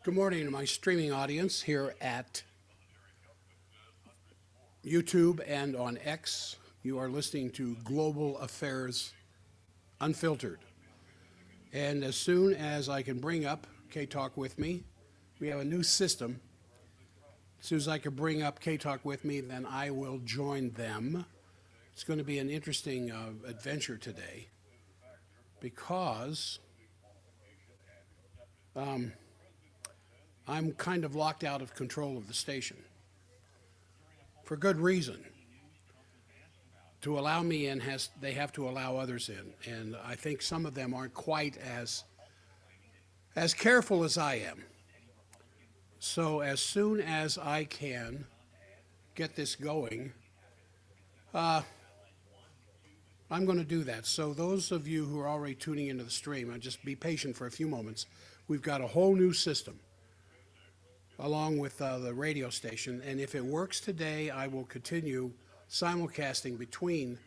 Good morning to my streaming audience here at YouTube and on X. You are listening to Global Affairs Unfiltered. And as soon as I can bring up K-Talk with me, we have a new system. As soon as I can bring up K-Talk with me, then I will join them. It's going to be an interesting adventure today because I'm kind of locked out of control of the station for good reason. To allow me in, they have to allow others in, and I think some of them aren't quite as careful as I am. So as soon as I can get this going, I'm going to do that. So those of you who are already tuning into the stream, just be patient for a few moments. We've got a whole new system along with the radio station, and if it works today, I will continue simulcasting between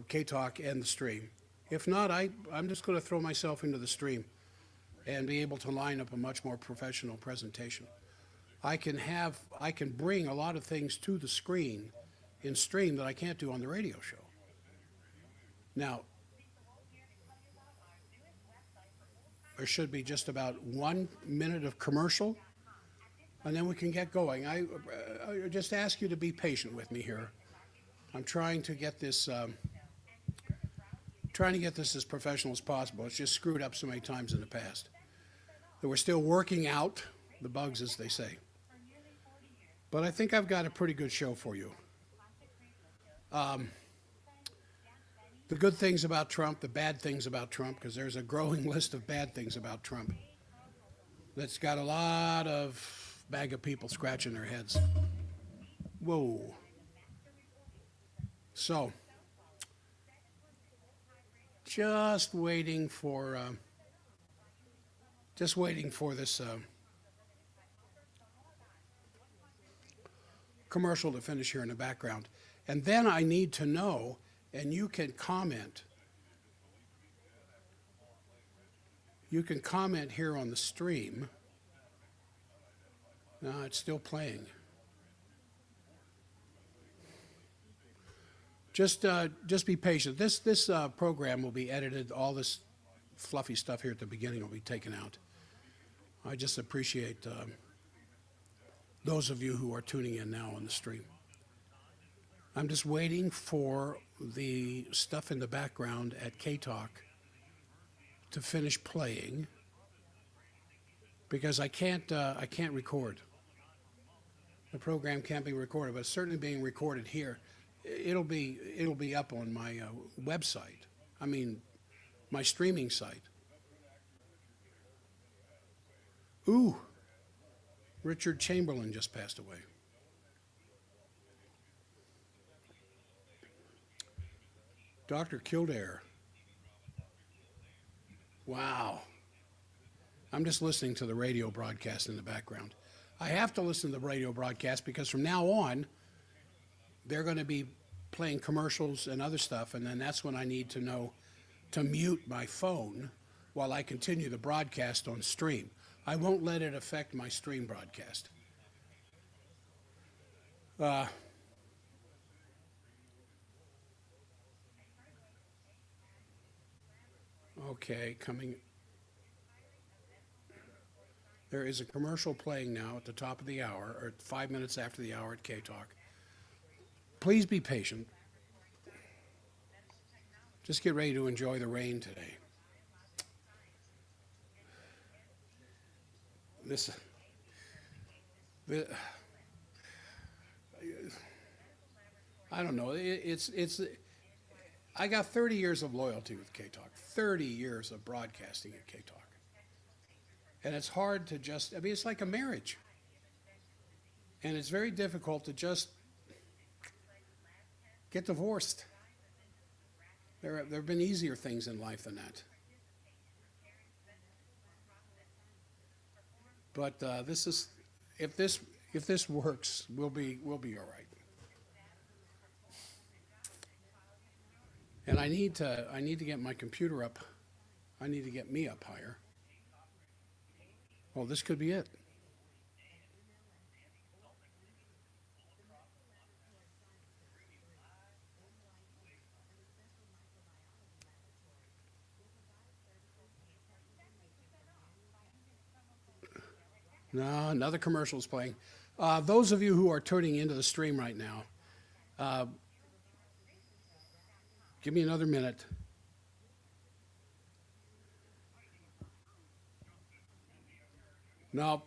K-Talk and the stream. If not, I'm just going to throw myself into the stream and be able to line up a much more professional presentation. I can bring a lot of things to the screen in stream that I can't do on the radio show. Now, there should be just about 1 minute of commercial, and then we can get going. I just ask you to be patient with me here. I'm trying to get this as professional as possible. It's just screwed up so many times in the past that we're still working out the bugs, as they say. But I think I've got a pretty good show for you. The good things about Trump, the bad things about Trump, because there's a growing list of bad things about Trump that's got a lot of MAGA people scratching their heads. Whoa. So, just waiting for this commercial to finish here in the background. And then I need to know, and you can comment. You can comment here on the stream. No, it's still playing. Just be patient. This program will be edited. All this fluffy stuff here at the beginning will be taken out. I just appreciate those of you who are tuning in now on the stream. I'm just waiting for the stuff in the background at K-Talk to finish playing because I can't record. The program can't be recorded, but it's certainly being recorded here. It'll be up on my website. I mean, my streaming site. Ooh, Richard Chamberlain just passed away. Dr. Kildare. Wow. I'm just listening to the radio broadcast in the background. I have to listen to the radio broadcast because from now on, they're going to be playing commercials and other stuff, and then that's when I need to know to mute my phone while I continue the broadcast on stream. I won't let it affect my stream broadcast. Okay, coming. There is a commercial playing now at the top of the hour, or 5 minutes after the hour at K-Talk. Please be patient. Just get ready to enjoy the rain today. I don't know. I got 30 years of loyalty with K-Talk, 30 years of broadcasting at K-Talk. And it's hard to it's like a marriage. And it's very difficult to just get divorced. There have been easier things in life than that. But if this works, we'll be all right. And I need to get my computer up. I need to get me up higher. Well, this could be it. No, another commercial is playing. Those of you who are tuning into the stream right now, uh, give me another minute. No,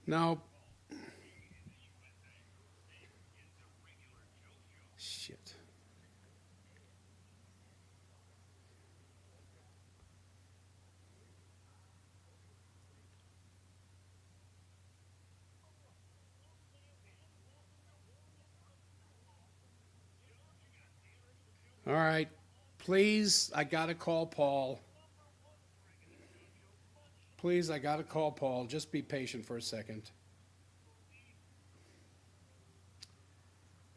no. Shit. All right. Please, I got to call Paul. Please, I got to call Paul. Just be patient for a second.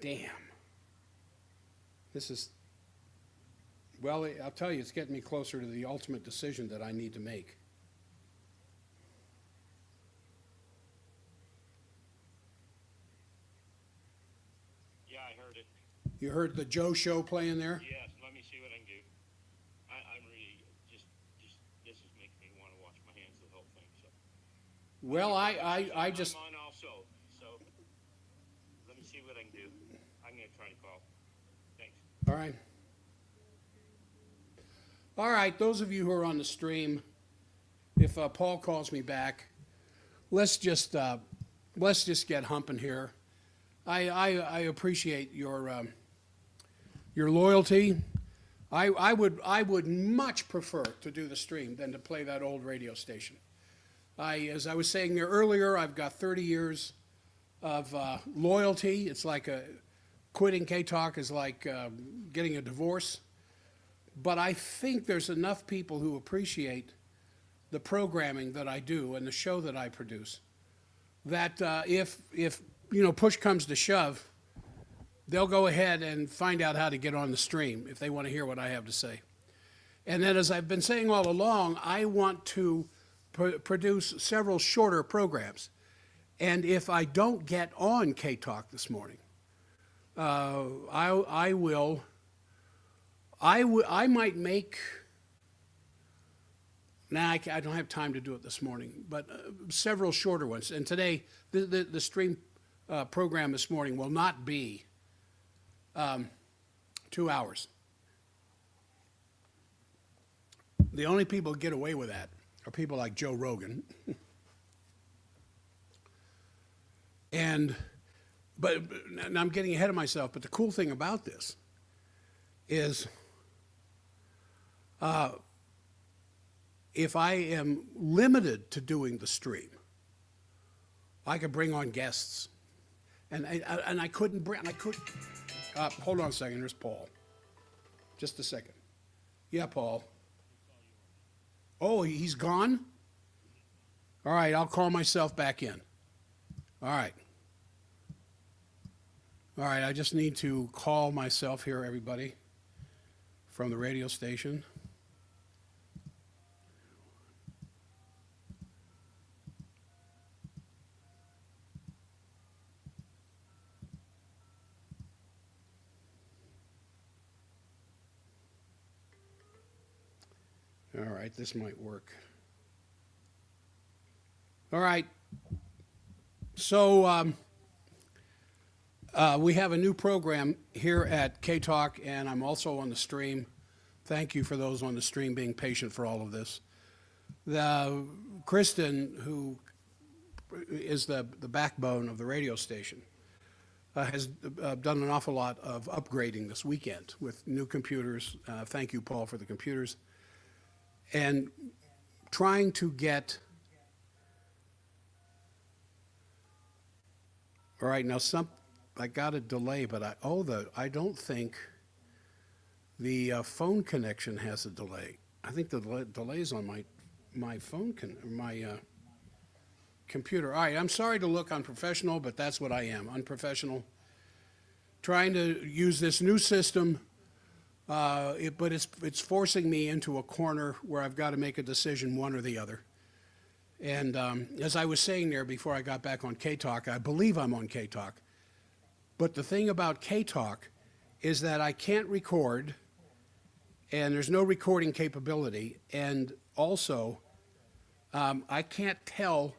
Damn. This is, well, I'll tell you, it's getting me closer to the ultimate decision that I need to make. Yeah, I heard it. You heard the Joe show playing there? Yes, let me see what I can do. I'm really just this is making me want to wash my hands of the whole thing. So. Well, I just. I'm on also, so let me see what I can do. I'm gonna try to call. Thanks. All right. All right, those of you who are on the stream, if Paul calls me back, let's just get humping here. I appreciate your loyalty. I would much prefer to do the stream than to play that old radio station. As I was saying there earlier, I've got 30 years of loyalty. It's like quitting K-Talk is like getting a divorce. But I think there's enough people who appreciate the programming that I do and the show that I produce that if push comes to shove, they'll go ahead and find out how to get on the stream if they want to hear what I have to say. And then, as I've been saying all along, I want to produce several shorter programs. And if I don't get on K-Talk this morning, I might make. Now I don't have time to do it this morning, but several shorter ones. And today, the stream program this morning will not be 2 hours. The only people who get away with that are people like Joe Rogan. But I'm getting ahead of myself, but the cool thing about this is if I am limited to doing the stream, I could bring on guests. And I couldn't bring, hold on a second, there's Paul. Just a second. Yeah, Paul. Oh, he's gone? All right, I'll call myself back in. All right. All right, I just need to call myself here, everybody, from the radio station. All right, this might work. All right. So we have a new program here at K-Talk, and I'm also on the stream. Thank you for those on the stream being patient for all of this. Kristen, who is the backbone of the radio station, has done an awful lot of upgrading this weekend with new computers. Thank you, Paul, for the computers. And trying to get, all right, now I got a delay, but I don't think the phone connection has a delay. I think the delay is on my phone, my computer. All right, I'm sorry to look unprofessional, but that's what I am, unprofessional. trying to use this new system, but it's forcing me into a corner where I've got to make a decision, one or the other. And as I was saying there before I got back on K-Talk, I believe I'm on K-Talk. But the thing about K-Talk is that I can't record, and there's no recording capability. And also, I can't tell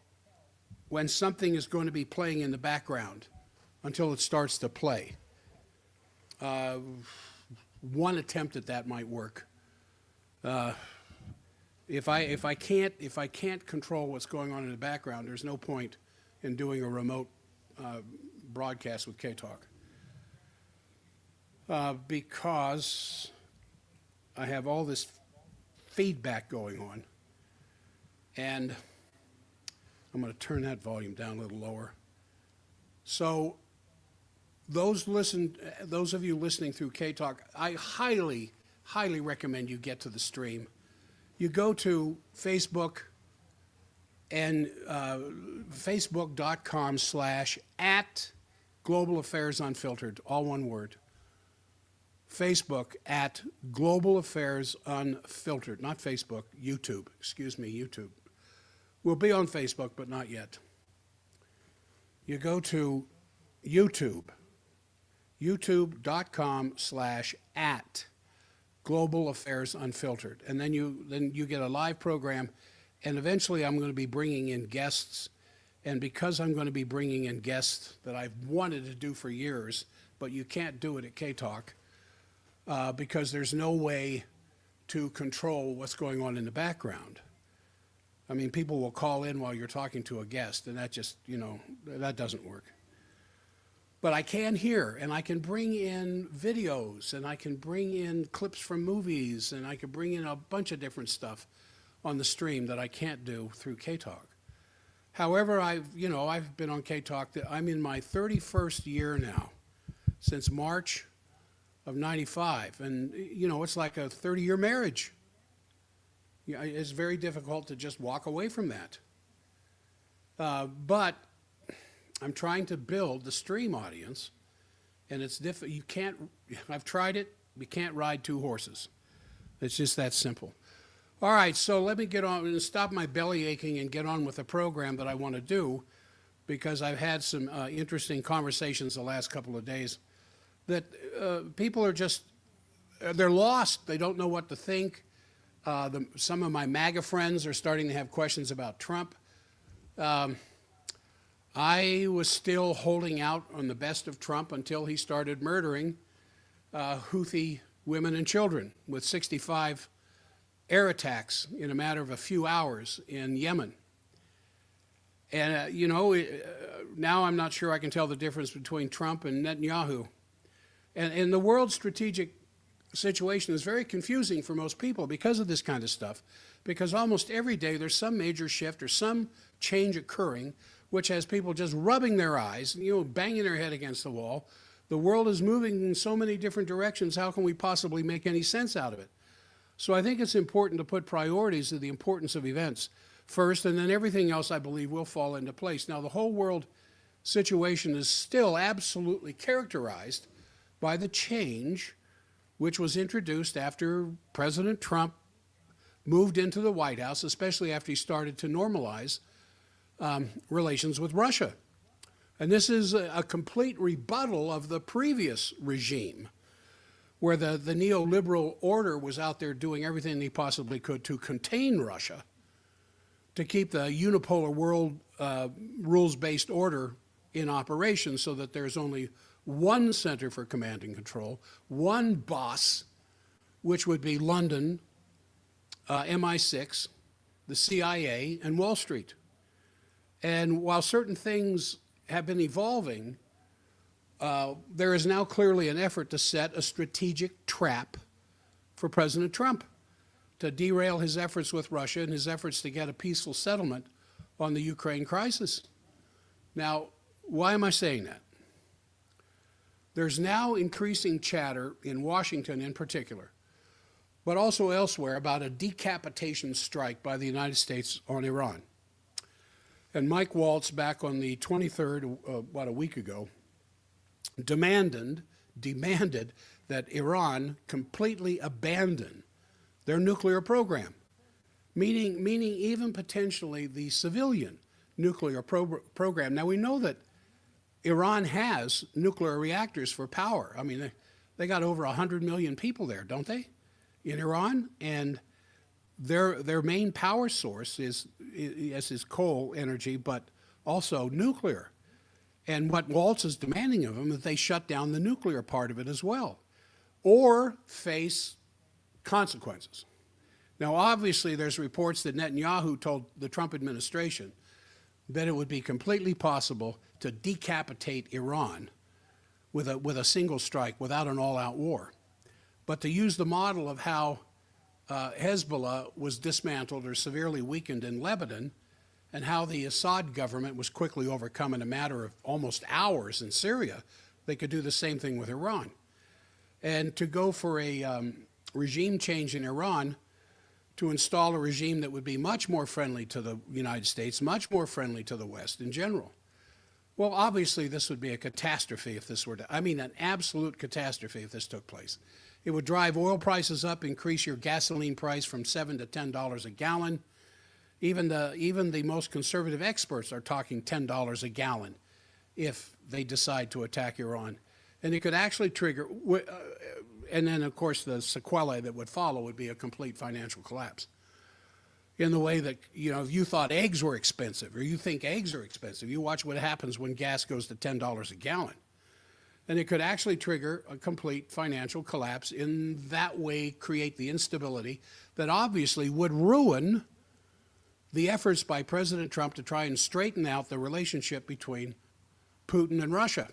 when something is going to be playing in the background until it starts to play. One attempt at that might work. If I can't control what's going on in the background, there's no point in doing a remote broadcast with K-Talk. Because I have all this feedback going on, and I'm going to turn that volume down a little lower. So those of you listening through K-Talk, I highly, highly recommend you get to the stream. You go to Facebook and facebook.com/@Global Affairs Unfiltered, all one word. Facebook @Global Affairs Unfiltered, not Facebook, YouTube, excuse me, YouTube. We'll be on Facebook, but not yet. You go to YouTube, youtube.com/@Global Affairs Unfiltered. And then you get a live program, and eventually I'm going to be bringing in guests. And because I'm going to be bringing in guests that I've wanted to do for years, but you can't do it at K-Talk, because there's no way to control what's going on in the background. I mean, people will call in while you're talking to a guest, and that just, that doesn't work. But I can hear, and I can bring in videos, and I can bring in clips from movies, and I can bring in a bunch of different stuff on the stream that I can't do through K-Talk. However, I've been on K-Talk. I'm in my 31st year now, since March of '95, and it's like a 30-year marriage. It's very difficult to just walk away from that. But I'm trying to build the stream audience, and it's difficult. You can't. I've tried it. You can't ride two horses. It's just that simple. All right, so let me get on and stop my belly aching and get on with the program that I want to do, because I've had some interesting conversations the last couple of days that people are just, they're lost. They don't know what to think. Some of my MAGA friends are starting to have questions about Trump. I was still holding out on the best of Trump until he started murdering Houthi women and children with 65 air attacks in a matter of a few hours in Yemen. And, now I'm not sure I can tell the difference between Trump and Netanyahu. And the world strategic situation is very confusing for most people because of this kind of stuff, because almost every day there's some major shift or some change occurring, which has people just rubbing their eyes, banging their head against the wall. The world is moving in so many different directions. How can we possibly make any sense out of it? So I think it's important to put priorities to the importance of events first, and then everything else, I believe, will fall into place. Now, the whole world situation is still absolutely characterized by the change which was introduced after President Trump moved into the White House, especially after he started to normalize relations with Russia. And this is a complete rebuttal of the previous regime, where the neoliberal order was out there doing everything they possibly could to contain Russia, to keep the unipolar world rules-based order in operation so that there's only one center for command and control, one boss, which would be London, MI6, the CIA, and Wall Street. And while certain things have been evolving, there is now clearly an effort to set a strategic trap for President Trump to derail his efforts with Russia and his efforts to get a peaceful settlement on the Ukraine crisis. Now, why am I saying that? There's now increasing chatter in Washington in particular, but also elsewhere, about a decapitation strike by the United States on Iran. And Mike Waltz, back on the 23rd, about a week ago, demanded demanded that Iran completely abandon their nuclear program, meaning even potentially the civilian nuclear program. Now, we know that Iran has nuclear reactors for power. I mean, they got over 100 million people there, don't they, in Iran? And their main power source is coal energy, but also nuclear. And what Waltz is demanding of them is that they shut down the nuclear part of it as well, or face consequences. Now, obviously, there's reports that Netanyahu told the Trump administration that it would be completely possible to decapitate Iran with a single strike without an all-out war. But to use the model of how Hezbollah was dismantled or severely weakened in Lebanon, and how the Assad government was quickly overcome in a matter of almost hours in Syria, they could do the same thing with Iran. And to go for a regime change in Iran, to install a regime that would be much more friendly to the United States, much more friendly to the West in general. Well, obviously, this would be a catastrophe if this were to, I mean, an absolute catastrophe if this took place. It would drive oil prices up, increase your gasoline price from $7 to $10 a gallon. Even the most conservative experts are talking $10 a gallon if they decide to attack Iran. And it could actually trigger, and then, of course, the sequelae that would follow would be a complete financial collapse. In the way that, if you thought eggs were expensive, or you think eggs are expensive, you watch what happens when gas goes to $10 a gallon. And it could actually trigger a complete financial collapse, in that way create the instability that obviously would ruin the efforts by President Trump to try and straighten out the relationship between Putin and Russia.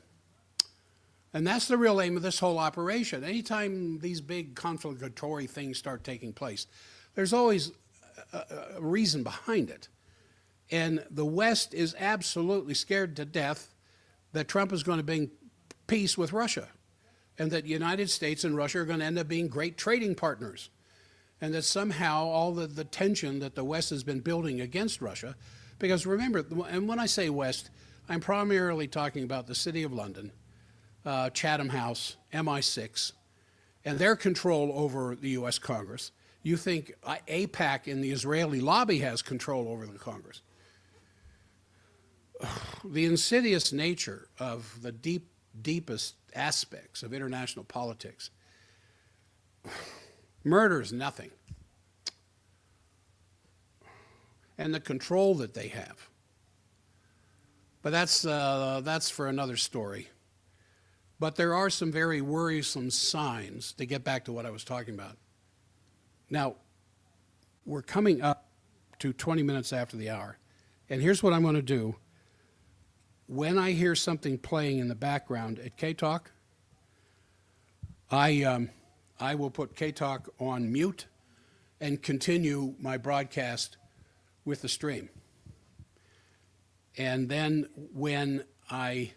And that's the real aim of this whole operation. Anytime these big conflictory things start taking place, there's always a reason behind it. And the West is absolutely scared to death that Trump is going to bring peace with Russia, and that the United States and Russia are going to end up being great trading partners, and that somehow all the tension that the West has been building against Russia, because remember, and when I say West, I'm primarily talking about the City of London, Chatham House, MI6, and their control over the U.S. Congress. You think AIPAC in the Israeli lobby has control over the Congress. The insidious nature of the deepest aspects of international politics. Murder is nothing. And the control that they have. But that's for another story. But there are some very worrisome signs, to get back to what I was talking about. Now, we're coming up to 20 minutes after the hour. And here's what I'm going to do. When I hear something playing in the background at K-Talk, I will put K-Talk on mute and continue my broadcast with the stream. And then when I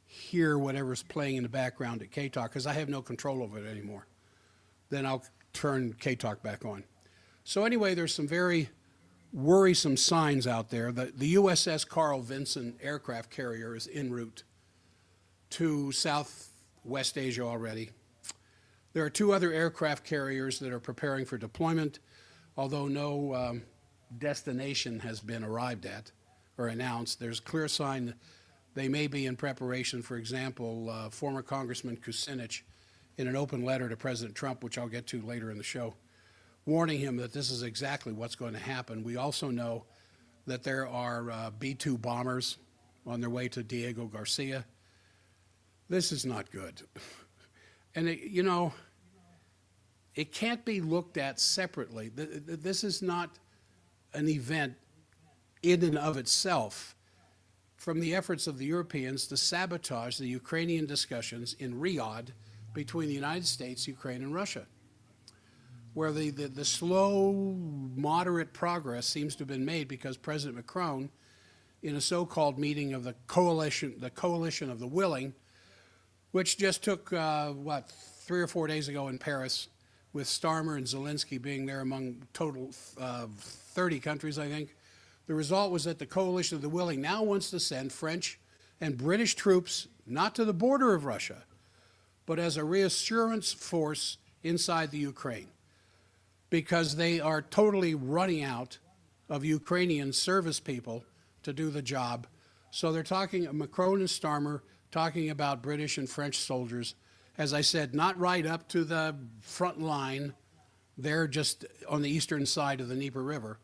hear whatever's playing in the background at K-Talk, because I have no control over it anymore, then I'll turn K-Talk back on. So anyway, there's some very worrisome signs out there. The USS Carl Vinson aircraft carrier is en route to Southwest Asia already. There are 2 other aircraft carriers that are preparing for deployment, although no destination has been arrived at or announced. There's a clear sign that they may be in preparation. For example, former Congressman Kucinich, in an open letter to President Trump, which I'll get to later in the show, warning him that this is exactly what's going to happen. We also know that there are B-2 bombers on their way to Diego Garcia. This is not good. And, it can't be looked at separately. This is not an event in and of itself from the efforts of the Europeans to sabotage the Ukrainian discussions in Riyadh between the United States, Ukraine, and Russia, where the slow, moderate progress seems to have been made because President Macron, in a so-called meeting of the coalition of the willing, which just took, 3 or 4 days ago in Paris, with Starmer and Zelensky being there among total 30 countries, I think. The result was that the coalition of the willing now wants to send French and British troops, not to the border of Russia, but as a reassurance force inside the Ukraine, because they are totally running out of Ukrainian service people to do the job. So they're talking, Macron and Starmer, talking about British and French soldiers, as I said, not right up to the front line. They're just on the eastern side of the Dnieper River,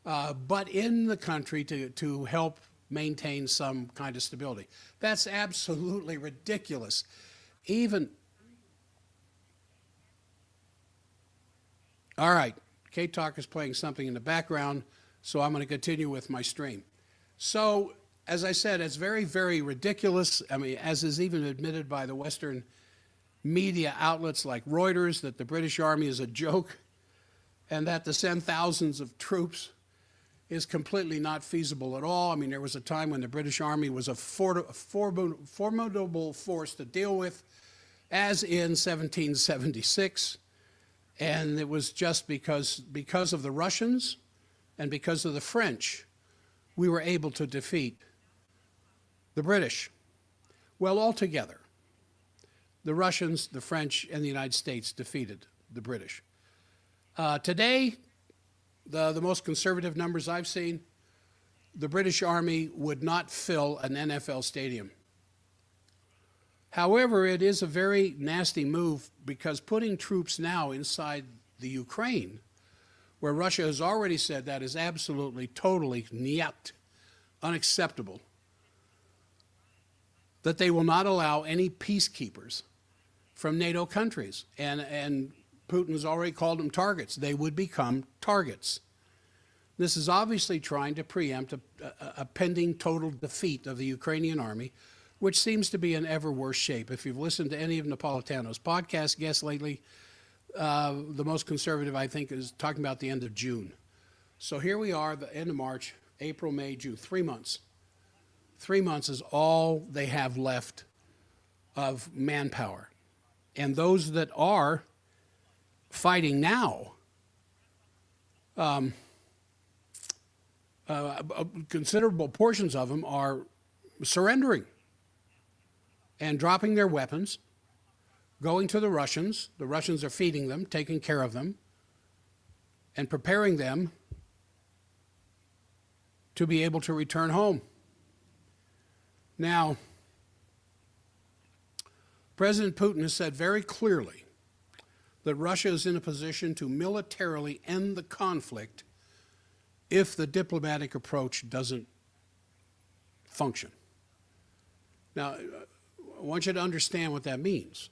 but in the country to help maintain some kind of stability. That's absolutely ridiculous. Even, all right, K-Talk is playing something in the background, so I'm going to continue with my stream. So, as I said, it's very, very ridiculous. I mean, as is even admitted by the Western media outlets like Reuters, that the British Army is a joke and that to send thousands of troops is completely not feasible at all. I mean, there was a time when the British Army was a formidable force to deal with, as in 1776, and it was just because of the Russians and because of the French, we were able to defeat the British. Well, altogether, the Russians, the French, and the United States defeated the British. Today, the most conservative numbers I've seen, the British Army would not fill an NFL stadium. However, it is a very nasty move because putting troops now inside the Ukraine, where Russia has already said that is absolutely, totally niet, unacceptable, that they will not allow any peacekeepers from NATO countries. And Putin has already called them targets. They would become targets. This is obviously trying to preempt a pending total defeat of the Ukrainian army, which seems to be in ever worse shape. If you've listened to any of Napolitano's podcast guests lately, the most conservative, I think, is talking about the end of June. So here we are, the end of March, April, May, June, 3 months. 3 months is all they have left of manpower. And those that are fighting now, considerable portions of them are surrendering and dropping their weapons, going to the Russians. The Russians are feeding them, taking care of them, and preparing them to be able to return home. Now, President Putin has said very clearly that Russia is in a position to militarily end the conflict if the diplomatic approach doesn't function. Now, I want you to understand what that means.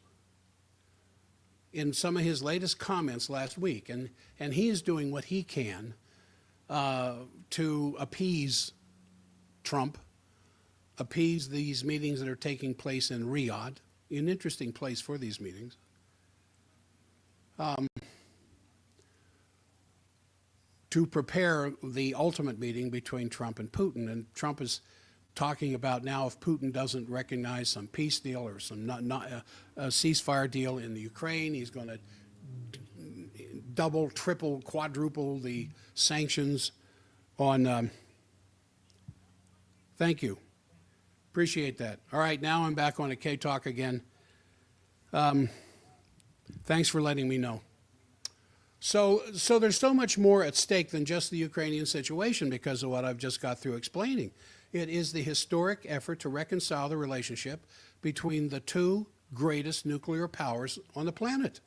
In some of his latest comments last week, and he is doing what he can to appease Trump, appease these meetings that are taking place in Riyadh, an interesting place for these meetings. To prepare the ultimate meeting between Trump and Putin. And Trump is talking about now if Putin doesn't recognize some peace deal or some a ceasefire deal in the Ukraine, he's going to double, triple, quadruple the sanctions on... Thank you. Appreciate that. All right, now I'm back on a K-Talk again. Thanks for letting me know. So there's so much more at stake than just the Ukrainian situation because of what I've just got through explaining. It is the historic effort to reconcile the relationship between the two greatest nuclear powers on the planet.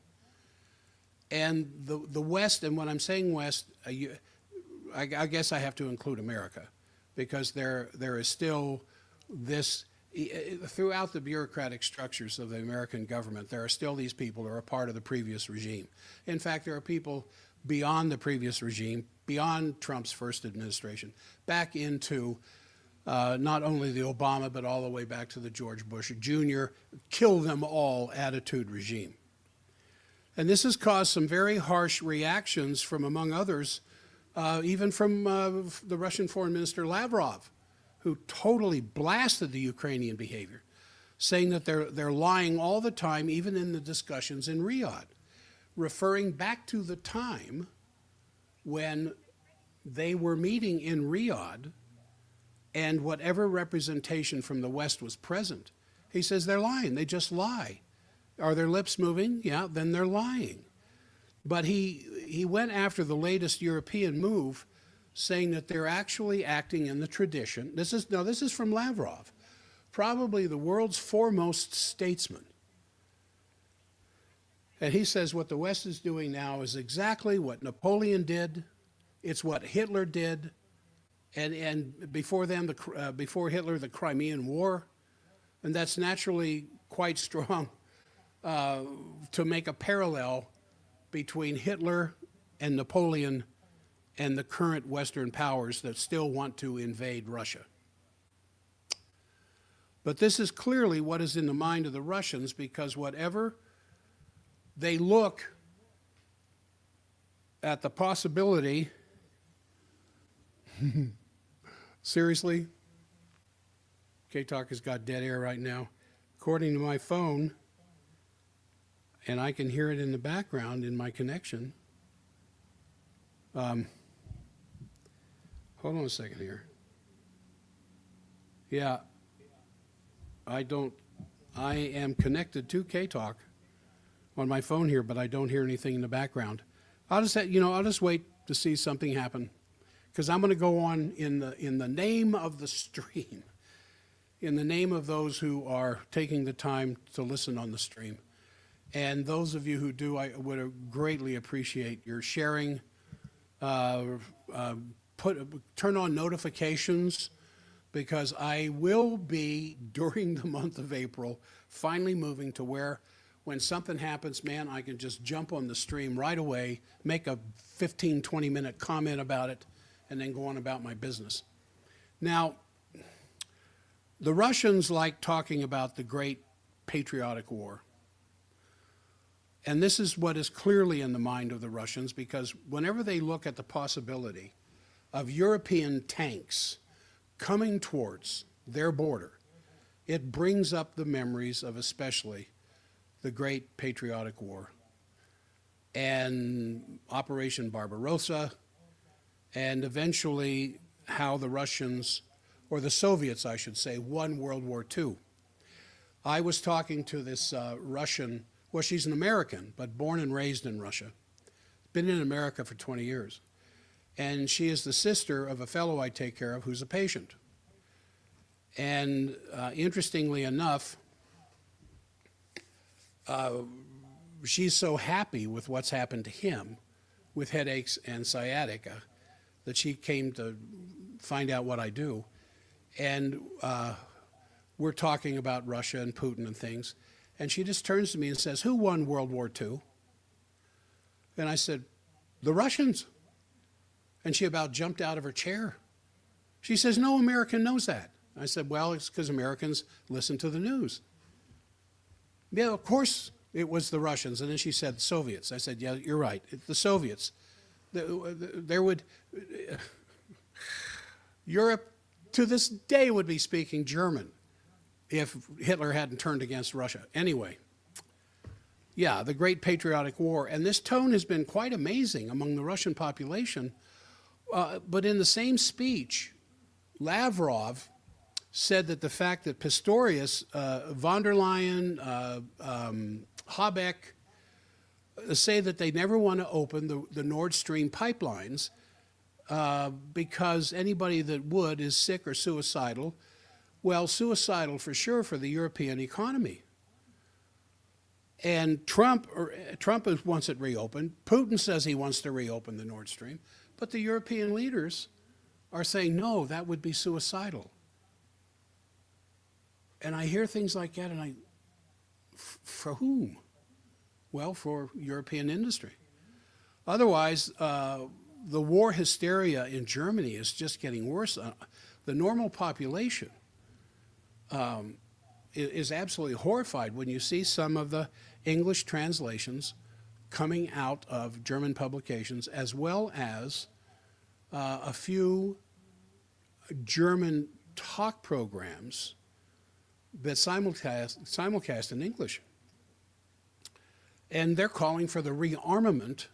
And the West, and when I'm saying West, I guess I have to include America, because there is still this, throughout the bureaucratic structures of the American government, there are still these people who are a part of the previous regime. In fact, there are people beyond the previous regime, beyond Trump's first administration, back into not only the Obama, but all the way back to the George Bush Jr., kill them all attitude regime. And this has caused some very harsh reactions from, among others, even from the Russian Foreign Minister Lavrov, who totally blasted the Ukrainian behavior, saying that they're lying all the time, even in the discussions in Riyadh, referring back to the time when they were meeting in Riyadh and whatever representation from the West was present. He says they're lying, they just lie. Are their lips moving? Yeah, then they're lying. But he went after the latest European move, saying that they're actually acting in the tradition. This is from Lavrov, probably the world's foremost statesman. And he says what the West is doing now is exactly what Napoleon did. It's what Hitler did, and before them, before Hitler, the Crimean War, and that's naturally quite strong to make a parallel between Hitler and Napoleon and the current Western powers that still want to invade Russia. But this is clearly what is in the mind of the Russians, because whatever they look at the possibility, seriously, K-Talk has got dead air right now. According to my phone, and I can hear it in the background in my connection. Hold on a second here. Yeah, I am connected to K-Talk on my phone here, but I don't hear anything in the background. I'll just wait to see something happen, because I'm going to go on in the name of the stream, in the name of those who are taking the time to listen on the stream. And those of you who do, I would greatly appreciate your sharing. Turn on notifications, because I will be, during the month of April, finally moving to where when something happens, man, I can just jump on the stream right away, make a 15, 20-minute comment about it, and then go on about my business. Now, the Russians like talking about the great patriotic war. And this is what is clearly in the mind of the Russians, because whenever they look at the possibility of European tanks coming towards their border, it brings up the memories of especially the Great Patriotic War and Operation Barbarossa, and eventually how the Russians, or the Soviets, I should say, won World War II. I was talking to this Russian. Well, she's an American, but born and raised in Russia. Been in America for 20 years. And she is the sister of a fellow I take care of who's a patient. And interestingly enough, she's so happy with what's happened to him with headaches and sciatica that she came to find out what I do. And we're talking about Russia and Putin and things. And she just turns to me and says, "Who won World War II?" And I said, "The Russians." And she about jumped out of her chair. She says, "No American knows that." I said, "Well, it's because Americans listen to the news." "Yeah, of course it was the Russians." And then she said, "Soviets." I said, "Yeah, you're right. It's the Soviets." Europe to this day would be speaking German if Hitler hadn't turned against Russia. Anyway, yeah, the Great Patriotic War. And this tone has been quite amazing among the Russian population. But in the same speech, Lavrov said that the fact that Pistorius, von der Leyen, Habeck, say that they never want to open the Nord Stream pipelines because anybody that would is sick or suicidal. Well, suicidal for sure for the European economy. And Trump wants it reopened. Putin says he wants to reopen the Nord Stream. But the European leaders are saying, no, that would be suicidal. And I hear things like that, and for whom? Well, for European industry. Otherwise, the war hysteria in Germany is just getting worse. The normal population is absolutely horrified when you see some of the English translations coming out of German publications, as well as a few German talk programs that simulcast in English. And they're calling for the rearmament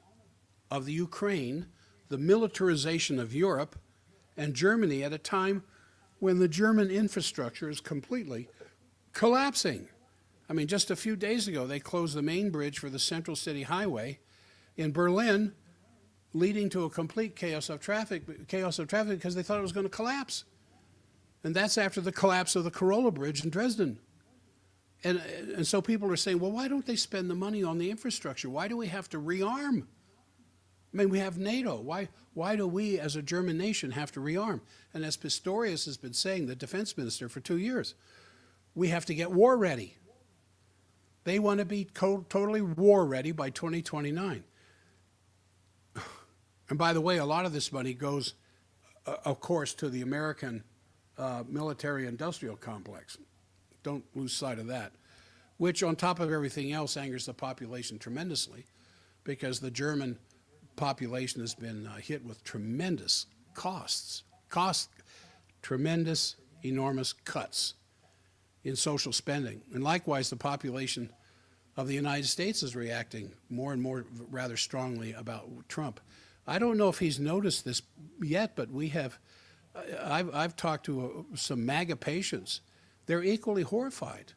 of the Ukraine, the militarization of Europe and Germany at a time when the German infrastructure is completely collapsing. I mean, just a few days ago, they closed the main bridge for the Central City Highway in Berlin, leading to a complete chaos of traffic because they thought it was going to collapse. And that's after the collapse of the Corolla Bridge in Dresden. And so people are saying, well, why don't they spend the money on the infrastructure? Why do we have to rearm? I mean, we have NATO. Why do we, as a German nation, have to rearm? And as Pistorius has been saying, the defense minister, for 2 years, we have to get war ready. They want to be totally war ready by 2029. And by the way, a lot of this money goes, of course, to the American military-industrial complex. Don't lose sight of that, which on top of everything else angers the population tremendously because the German population has been hit with tremendous tremendous, enormous cuts in social spending. And likewise, the population of the United States is reacting more and more rather strongly about Trump. I don't know if he's noticed this yet, but I've talked to some MAGA patients. They're equally horrified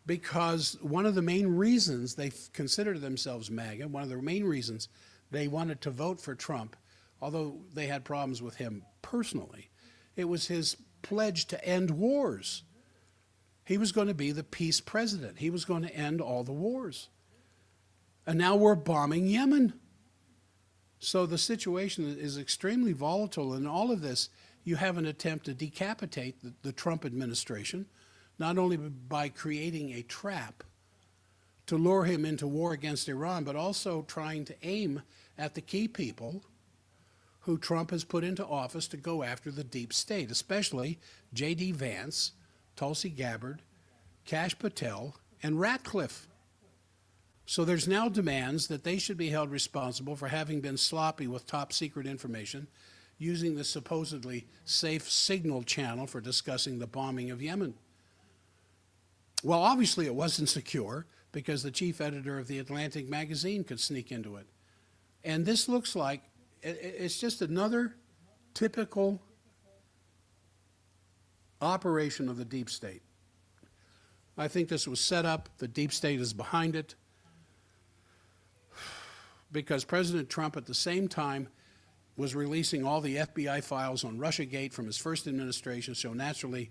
because one of the main reasons they consider themselves MAGA, one of the main reasons they wanted to vote for Trump, although they had problems with him personally, it was his pledge to end wars. He was going to be the peace president. He was going to end all the wars. And now we're bombing Yemen. So the situation is extremely volatile. In all of this, you have an attempt to decapitate the Trump administration, not only by creating a trap to lure him into war against Iran, but also trying to aim at the key people who Trump has put into office to go after the deep state, especially J.D. Vance, Tulsi Gabbard, Kash Patel, and Ratcliffe. So there's now demands that they should be held responsible for having been sloppy with top secret information, using the supposedly safe signal channel for discussing the bombing of Yemen. Well, obviously it wasn't secure because the chief editor of the Atlantic magazine could sneak into it. And this looks like it's just another typical operation of the deep state. I think this was set up. The deep state is behind it because President Trump at the same time was releasing all the FBI files on Russiagate from his first administration, so naturally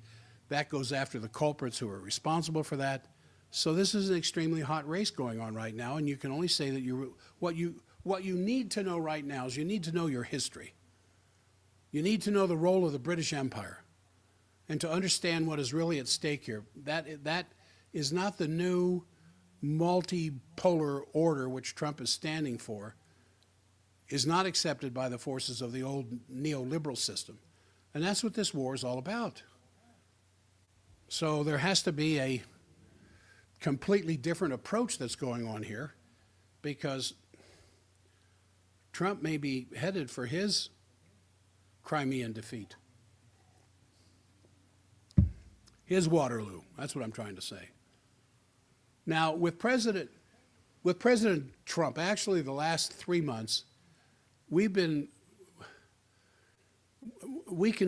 that goes after the culprits who are responsible for that. So this is an extremely hot race going on right now, and you can only say that what you need to know right now is you need to know your history. You need to know the role of the British Empire and to understand what is really at stake here. That is not the new multipolar order which Trump is standing for, is not accepted by the forces of the old neoliberal system. And that's what this war is all about. So there has to be a completely different approach that's going on here because Trump may be headed for his Crimean defeat. His Waterloo, that's what I'm trying to say. Now, with President Trump, actually the last 3 months, we can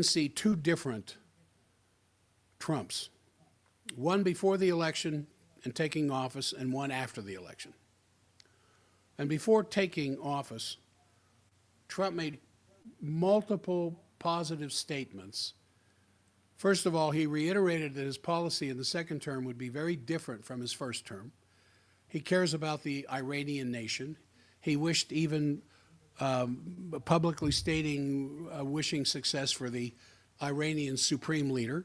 see two different Trumps. One before the election and taking office, and one after the election. And before taking office, Trump made multiple positive statements. First of all, he reiterated that his policy in the second term would be very different from his first term. He cares about the Iranian nation. He wished even publicly stating wishing success for the Iranian supreme leader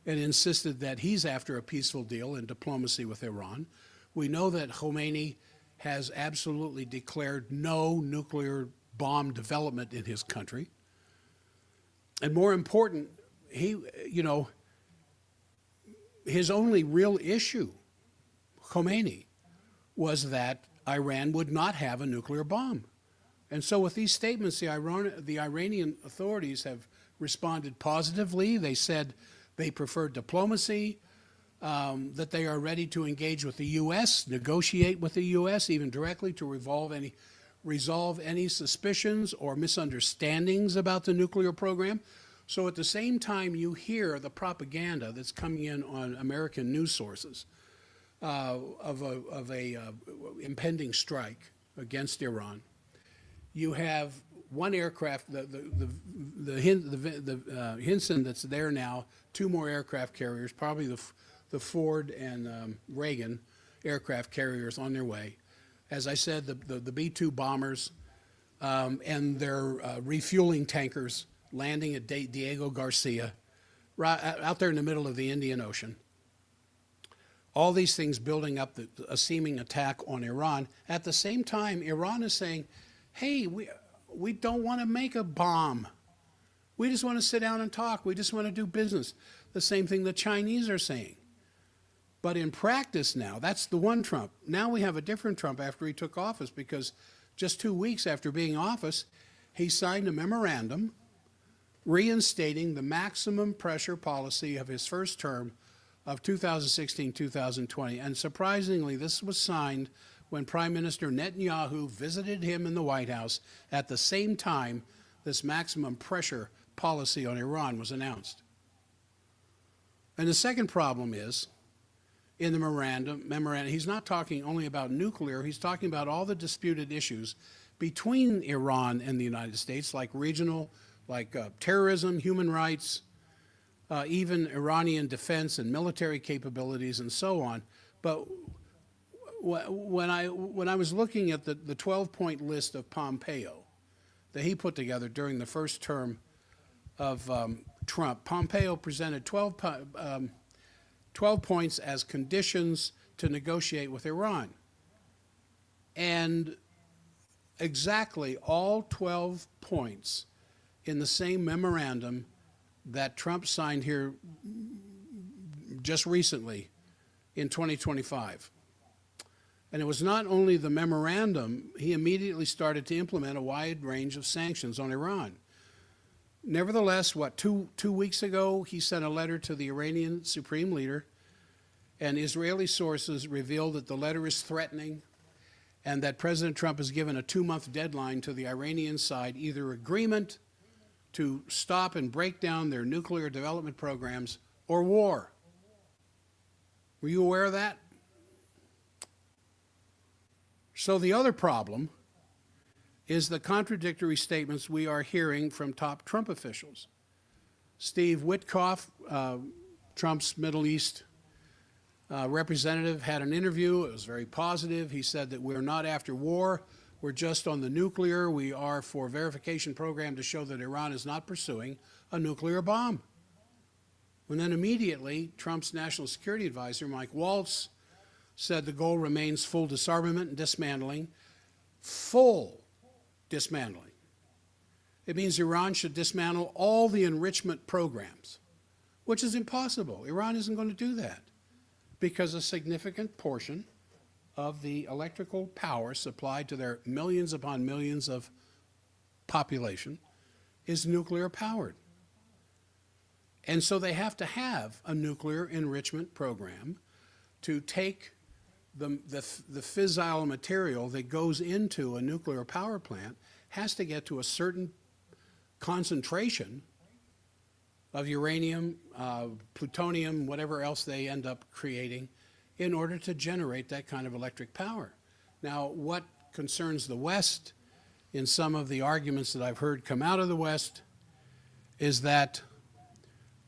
and insisted that he's after a peaceful deal and diplomacy with Iran. We know that Khomeini has absolutely declared no nuclear bomb development in his country. And more important, his only real issue, Khomeini, was that Iran would not have a nuclear bomb. And so with these statements, the Iranian authorities have responded positively. They said they prefer diplomacy, that they are ready to engage with the U.S., negotiate with the U.S., even directly to resolve any suspicions or misunderstandings about the nuclear program. So at the same time you hear the propaganda that's coming in on American news sources of a impending strike against Iran. You have one aircraft, the Hinson that's there now, two more aircraft carriers, probably the Ford and Reagan aircraft carriers on their way. As I said, the B-2 bombers and their refueling tankers landing at Diego Garcia, right out there in the middle of the Indian Ocean. All these things building up a seeming attack on Iran. At the same time, Iran is saying, hey, we don't want to make a bomb. We just want to sit down and talk. We just want to do business. The same thing the Chinese are saying. But in practice now, that's the one Trump. Now we have a different Trump after he took office, because just 2 weeks after being in office, he signed a memorandum reinstating the maximum pressure policy of his first term of 2016-2020. And surprisingly, this was signed when Prime Minister Netanyahu visited him in the White House at the same time this maximum pressure policy on Iran was announced. And the second problem is, in the memorandum, he's not talking only about nuclear, he's talking about all the disputed issues between Iran and the United States, like regional, like terrorism, human rights, even Iranian defense and military capabilities and so on. But when I was looking at the 12-point list of Pompeo that he put together during the first term of Trump, Pompeo presented 12 points as conditions to negotiate with Iran. And exactly all 12 points in the same memorandum that Trump signed here just recently in 2025. And it was not only the memorandum, he immediately started to implement a wide range of sanctions on Iran. Nevertheless, two weeks ago, he sent a letter to the Iranian supreme leader, and Israeli sources revealed that the letter is threatening and that President Trump has given a 2-month deadline to the Iranian side, either agreement to stop and break down their nuclear development programs or war. Were you aware of that? So the other problem is the contradictory statements we are hearing from top Trump officials. Steve Witkoff, Trump's Middle East representative, had an interview. It was very positive. He said that we're not after war. We're just on the nuclear. We are for verification program to show that Iran is not pursuing a nuclear bomb. And then immediately, Trump's national security advisor, Mike Waltz, said the goal remains full disarmament and dismantling. Full dismantling. It means Iran should dismantle all the enrichment programs, which is impossible. Iran isn't going to do that because a significant portion of the electrical power supplied to their millions upon millions of population is nuclear powered. And so they have to have a nuclear enrichment program to take the fissile material that goes into a nuclear power plant, has to get to a certain concentration of uranium, plutonium, whatever else they end up creating, in order to generate that kind of electric power. Now, what concerns the West in some of the arguments that I've heard come out of the West is that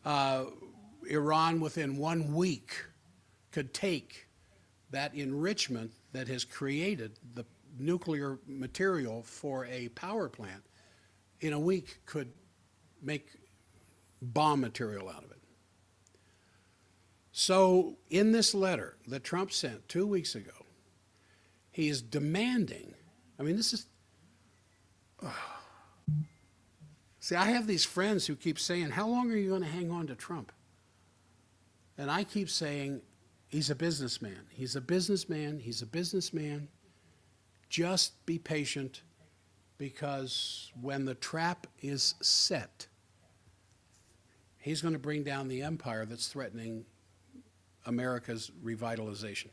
Iran within 1 week could take that enrichment that has created the nuclear material for a power plant, in a week could make bomb material out of it. So in this letter that Trump sent 2 weeks ago, he is demanding, I mean, this is, see, I have these friends who keep saying, how long are you going to hang on to Trump? And I keep saying, he's a businessman. He's a businessman. He's a businessman. Just be patient, because when the trap is set, he's going to bring down the empire that's threatening America's revitalization.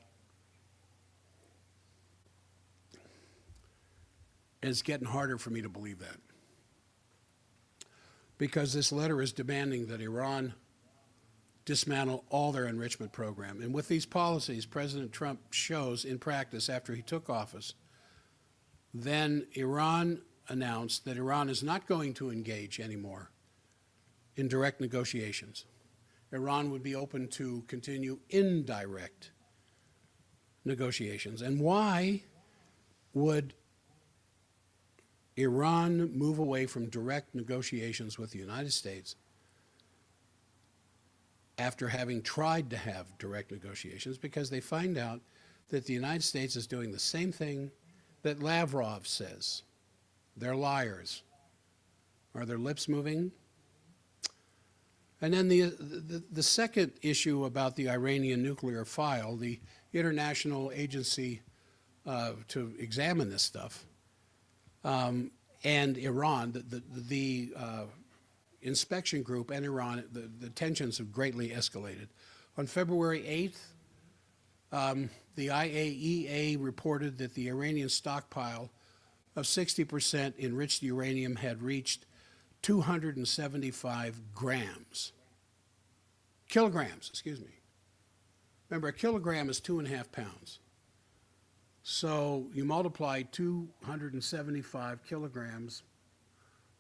It's getting harder for me to believe that, because this letter is demanding that Iran dismantle all their enrichment program. And with these policies, President Trump shows in practice after he took office, then Iran announced that Iran is not going to engage anymore in direct negotiations. Iran would be open to continue indirect negotiations. And why would Iran move away from direct negotiations with the United States after having tried to have direct negotiations? Because they find out that the United States is doing the same thing that Lavrov says. They're liars. Are their lips moving? And then the second issue about the Iranian nuclear file, the international agency to examine this stuff, and Iran, the inspection group and Iran, the tensions have greatly escalated. On February 8th, the IAEA reported that the Iranian stockpile of 60% enriched uranium had reached 275 kilograms, excuse me. Remember, a kilogram is 2.5 pounds. So you multiply 275 kilograms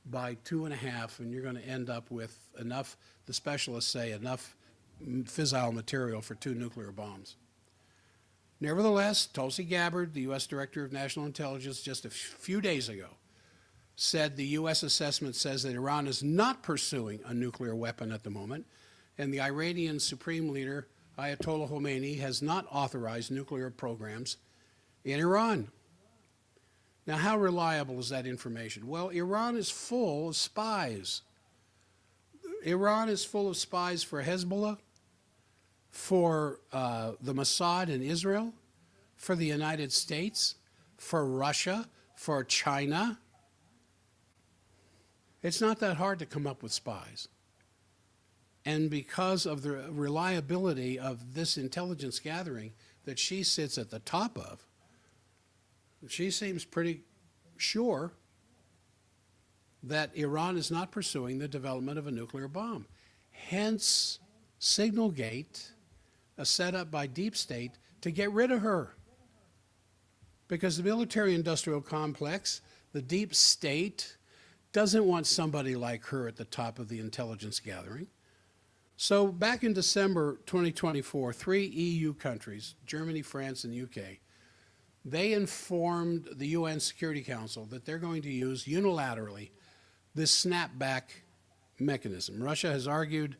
by 2.5, and you're going to end up with enough, the specialists say, enough fissile material for 2 nuclear bombs. Nevertheless, Tulsi Gabbard, the U.S. Director of National Intelligence, just a few days ago, said the U.S. assessment says that Iran is not pursuing a nuclear weapon at the moment, and the Iranian Supreme Leader, Ayatollah Khomeini, has not authorized nuclear programs in Iran. Now, how reliable is that information? Well, Iran is full of spies. Iran is full of spies for Hezbollah, for the Mossad in Israel, for the United States, for Russia, for China. It's not that hard to come up with spies. And because of the reliability of this intelligence gathering that she sits at the top of, she seems pretty sure that Iran is not pursuing the development of a nuclear bomb. Hence, Signalgate, a setup by Deep State to get rid of her. Because the military-industrial complex, the Deep State, doesn't want somebody like her at the top of the intelligence gathering. So back in December 2024, 3 EU countries, Germany, France, and UK, they informed the UN Security Council that they're going to use unilaterally this snapback mechanism. Russia has argued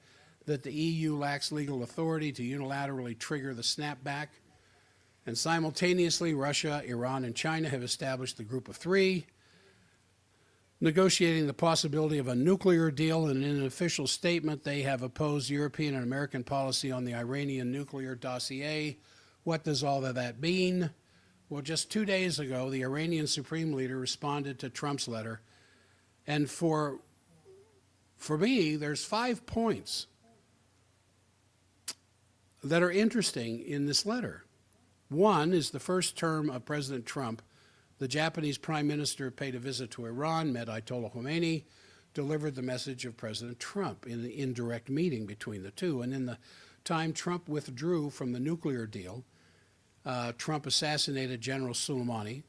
that the EU lacks legal authority to unilaterally trigger the snapback, and simultaneously Russia, Iran, and China have established the Group of 3, negotiating the possibility of a nuclear deal, and in an official statement they have opposed European and American policy on the Iranian nuclear dossier. What does all of that mean? Well, just 2 days ago, the Iranian Supreme Leader responded to Trump's letter, and for me, there's 5 points that are interesting in this letter. One is the first term of President Trump. The Japanese Prime Minister paid a visit to Iran, met Ayatollah Khomeini, delivered the message of President Trump in the indirect meeting between the two. And in the time Trump withdrew from the nuclear deal, Trump assassinated General Soleimani,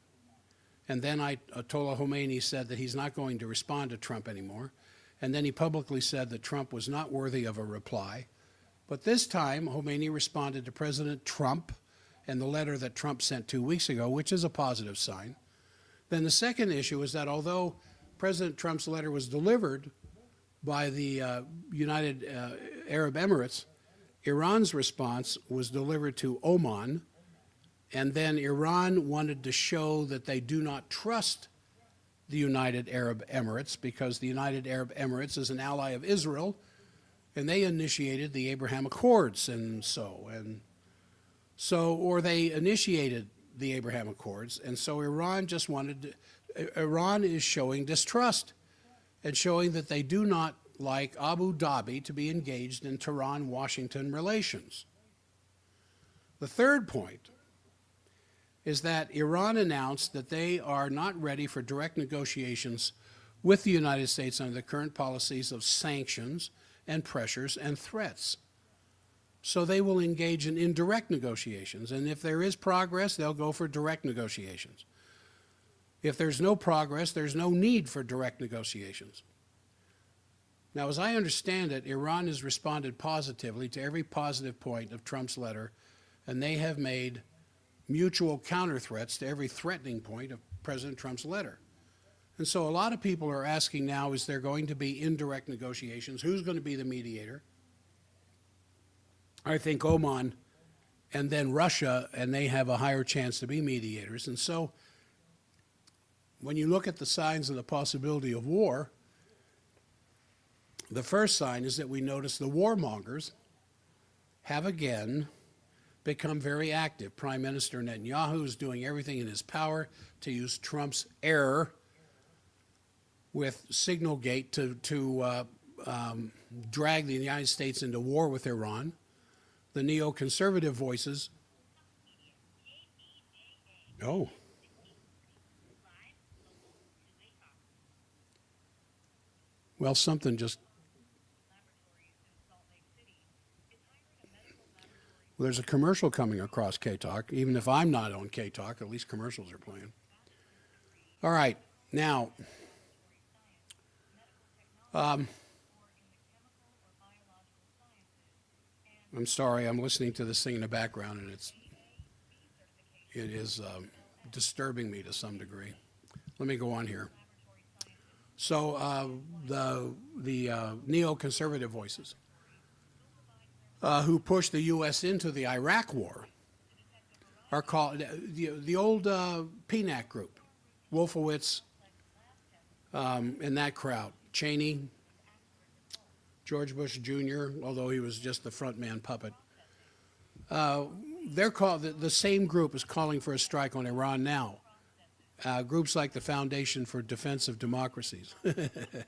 and then Ayatollah Khomeini said that he's not going to respond to Trump anymore, and then he publicly said that Trump was not worthy of a reply. But this time, Khomeini responded to President Trump and the letter that Trump sent 2 weeks ago, which is a positive sign. Then the second issue is that although President Trump's letter was delivered by the United Arab Emirates, Iran's response was delivered to Oman, and then Iran wanted to show that they do not trust the United Arab Emirates because the United Arab Emirates is an ally of Israel, and they initiated the Abraham Accords, or they initiated the Abraham Accords, and so Iran just Iran is showing distrust and showing that they do not like Abu Dhabi to be engaged in Tehran-Washington relations. The third point is that Iran announced that they are not ready for direct negotiations with the United States under the current policies of sanctions and pressures and threats. So they will engage in indirect negotiations. And if there is progress, they'll go for direct negotiations. If there's no progress, there's no need for direct negotiations. Now, as I understand it, Iran has responded positively to every positive point of Trump's letter, and they have made mutual counter threats to every threatening point of President Trump's letter. And so a lot of people are asking now, is there going to be indirect negotiations? Who's going to be the mediator? I think Oman and then Russia, and they have a higher chance to be mediators. And so when you look at the signs of the possibility of war, the first sign is that we notice the warmongers have again become very active. Prime Minister Netanyahu is doing everything in his power to use Trump's error with Signalgate to drag the United States into war with Iran. The neoconservative voices. Oh. Well, something just. Well, there's a commercial coming across K-Talk. Even if I'm not on K-Talk, at least commercials are playing. All right, now. I'm sorry, I'm listening to this thing in the background, and it is disturbing me to some degree. Let me go on here. So the neoconservative voices who pushed the U.S. into the Iraq war are called the old PNAC group, Wolfowitz, and that crowd, Cheney, George Bush Jr., although he was just the front man puppet. They're called, the same group is calling for a strike on Iran now. Groups like the Foundation for Defense of Democracies. The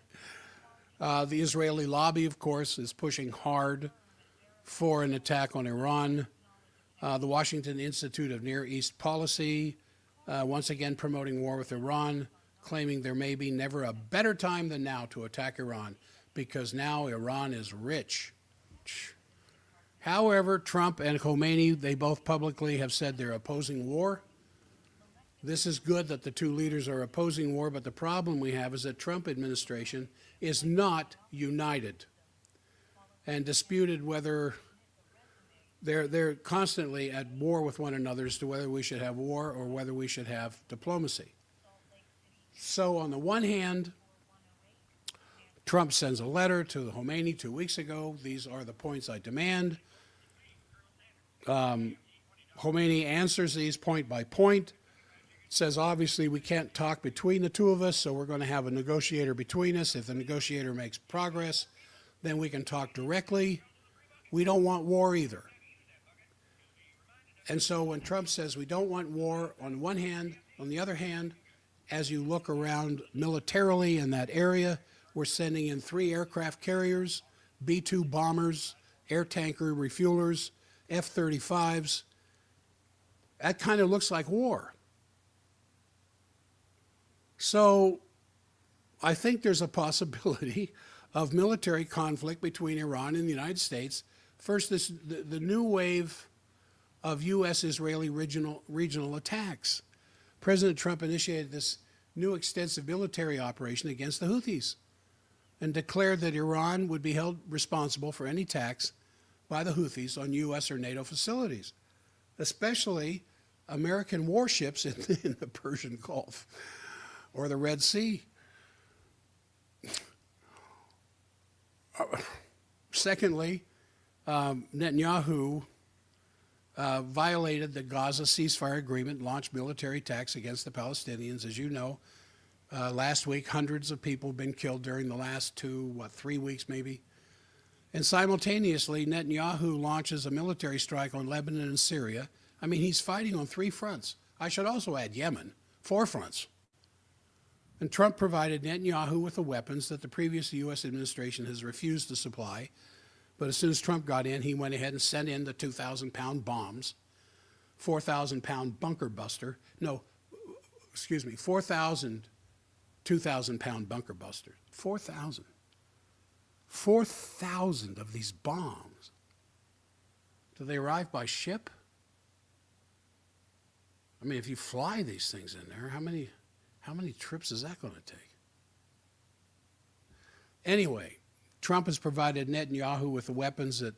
Israeli lobby, of course, is pushing hard for an attack on Iran. The Washington Institute of Near East Policy, once again promoting war with Iran, claiming there may be never a better time than now to attack Iran, because now Iran is rich. However, Trump and Khomeini, they both publicly have said they're opposing war. This is good that the two leaders are opposing war, but the problem we have is that Trump administration is not united and disputed whether they're constantly at war with one another as to whether we should have war or whether we should have diplomacy. So on the one hand, Trump sends a letter to Khomeini 2 weeks ago. These are the points I demand. Khomeini answers these point by point, says obviously we can't talk between the two of us, so we're going to have a negotiator between us. If the negotiator makes progress, then we can talk directly. We don't want war either. And so when Trump says we don't want war on one hand, on the other hand, as you look around militarily in that area, we're sending in 3 aircraft carriers, B-2 bombers, air tanker refuelers, F-35s. That kind of looks like war. So I think there's a possibility of military conflict between Iran and the United States. First, the new wave of U.S.-Israeli regional attacks. President Trump initiated this new extensive military operation against the Houthis and declared that Iran would be held responsible for any attacks by the Houthis on U.S. or NATO facilities, especially American warships in the Persian Gulf or the Red Sea. Secondly, Netanyahu violated the Gaza ceasefire agreement, launched military attacks against the Palestinians. As you know, last week, hundreds of people have been killed during the last 3 weeks maybe. And simultaneously, Netanyahu launches a military strike on Lebanon and Syria. I mean, he's fighting on 3 fronts. I should also add Yemen, 4 fronts. And Trump provided Netanyahu with the weapons that the previous U.S. administration has refused to supply. But as soon as Trump got in, he went ahead and sent in the 2,000-pound bombs, 4,000-pound bunker buster. No, excuse me, 4,000 2,000-pound bunker busters. 4,000. 4,000 of these bombs. Do they arrive by ship? I mean, if you fly these things in there, how many trips is that going to take? Anyway, Trump has provided Netanyahu with the weapons that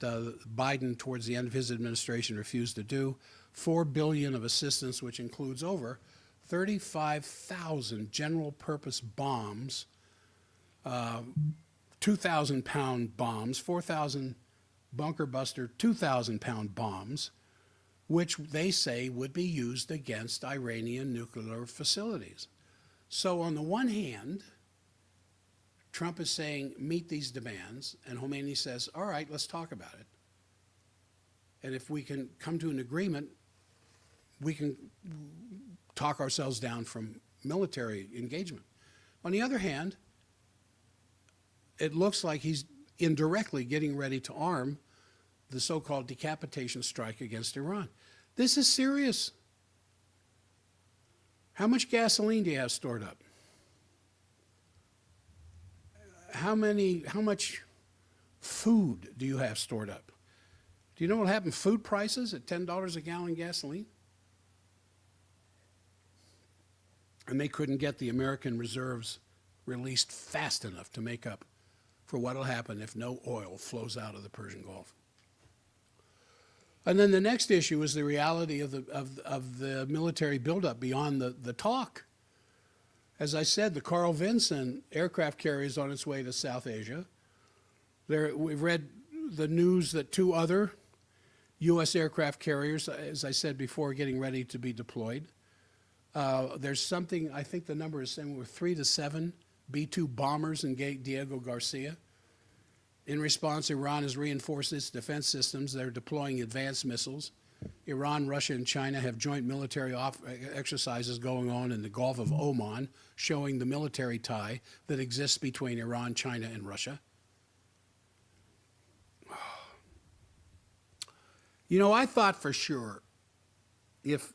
Biden, towards the end of his administration, refused to do. $4 billion of assistance, which includes over 35,000 general-purpose bombs, 2,000-pound bombs, 4,000 bunker buster, 2,000-pound bombs, which they say would be used against Iranian nuclear facilities. So on the one hand, Trump is saying, meet these demands, and Khomeini says, all right, let's talk about it. And if we can come to an agreement, we can talk ourselves down from military engagement. On the other hand, it looks like he's indirectly getting ready to arm the so-called decapitation strike against Iran. This is serious. How much gasoline do you have stored up? How much food do you have stored up? Do you know what happened to food prices at $10 a gallon gasoline? And they couldn't get the American reserves released fast enough to make up for what will happen if no oil flows out of the Persian Gulf. And then the next issue is the reality of the military buildup beyond the talk. As I said, the Carl Vinson aircraft carrier is on its way to South Asia. We've read the news that 2 other U.S. aircraft carriers, as I said before, are getting ready to be deployed. There's something, I think the number is somewhere 3 to 7 B-2 bombers in Diego Garcia. In response, Iran has reinforced its defense systems. They're deploying advanced missiles. Iran, Russia, and China have joint military exercises going on in the Gulf of Oman, showing the military tie that exists between Iran, China, and Russia. You know, I thought for sure if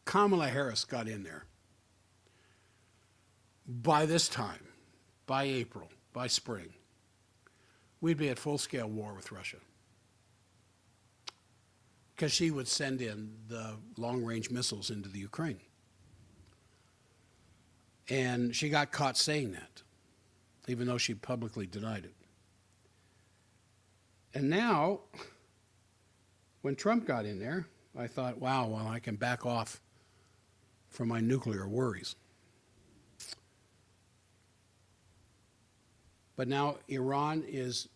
Kamala Harris got in there by this time, by April, by spring, we'd be at full-scale war with Russia. Because she would send in the long-range missiles into the Ukraine. And she got caught saying that, even though she publicly denied it. And now, when Trump got in there, I thought, wow, well, I can back off from my nuclear worries. But now Iran is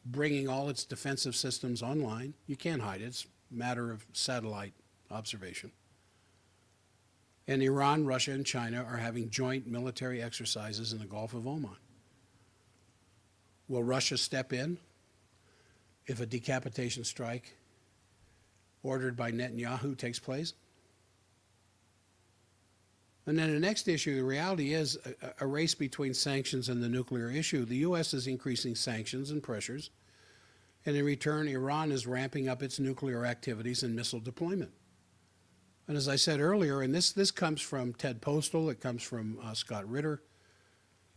bringing all its defensive systems online. You can't hide it. It's a matter of satellite observation. And Iran, Russia, and China are having joint military exercises in the Gulf of Oman. Will Russia step in if a decapitation strike ordered by Netanyahu takes place? And then the next issue, the reality is a race between sanctions and the nuclear issue. The U.S. is increasing sanctions and pressures, and in return, Iran is ramping up its nuclear activities and missile deployment. And as I said earlier, and this comes from Ted Postal, it comes from Scott Ritter,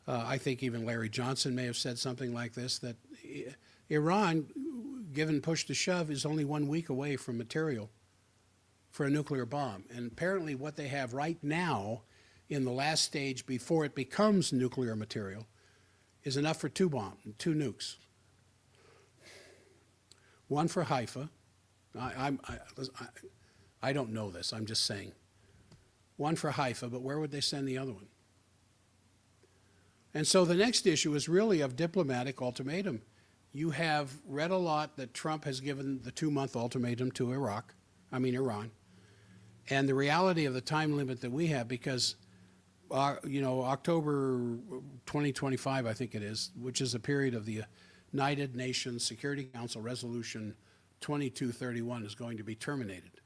I think even Larry Johnson may have said something like this, that Iran, given push to shove, is only 1 week away from material for a nuclear bomb. And apparently what they have right now in the last stage before it becomes nuclear material is enough for 2 nukes. One for Haifa. I don't know this, I'm just saying. One for Haifa, but where would they send the other one? And so the next issue is really of diplomatic ultimatum. You have read a lot that Trump has given the 2-month ultimatum to Iran. And the reality of the time limit that we have, because, October 2025, I think it is, which is a period of the United Nations Security Council Resolution 2231 is going to be terminated.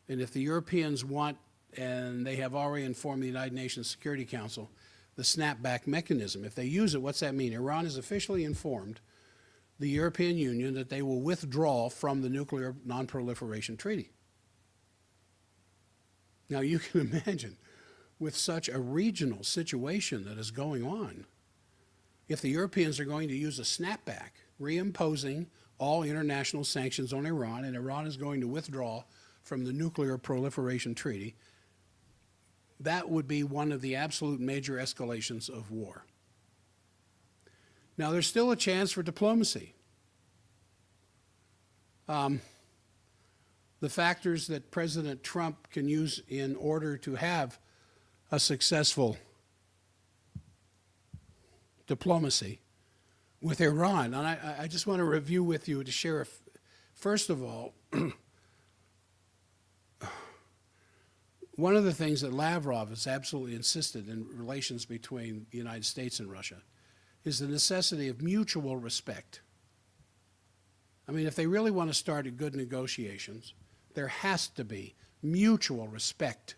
And if the Europeans want, and they have already informed the United Nations Security Council, the snapback mechanism, if they use it, what's that mean? Iran has officially informed the European Union that they will withdraw from the Nuclear Non-Proliferation Treaty. Now you can imagine, with such a regional situation that is going on, if the Europeans are going to use a snapback, reimposing all international sanctions on Iran, and Iran is going to withdraw from the Nuclear Proliferation Treaty, that would be one of the absolute major escalations of war. Now, there's still a chance for diplomacy. The factors that President Trump can use in order to have a successful diplomacy with Iran. And I just want to review with you to share, first of all, one of the things that Lavrov has absolutely insisted in relations between the United States and Russia is the necessity of mutual respect. I mean, if they really want to start good negotiations, there has to be mutual respect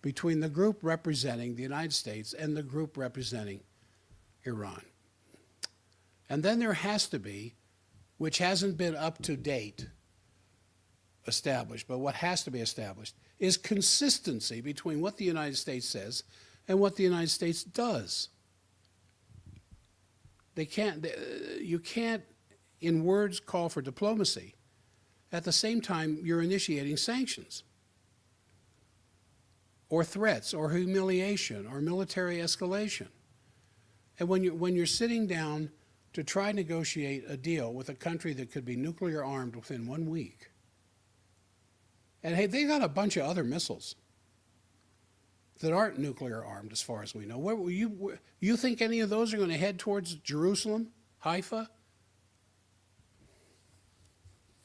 between the group representing the United States and the group representing Iran. And then there has to be, which hasn't been up to date established, but what has to be established is consistency between what the United States says and what the United States does. You can't, in words, call for diplomacy. At the same time, you're initiating sanctions or threats or humiliation or military escalation. And when you're sitting down to try to negotiate a deal with a country that could be nuclear armed within 1 week, and hey, they got a bunch of other missiles that aren't nuclear armed as far as we know. You think any of those are going to head towards Jerusalem, Haifa,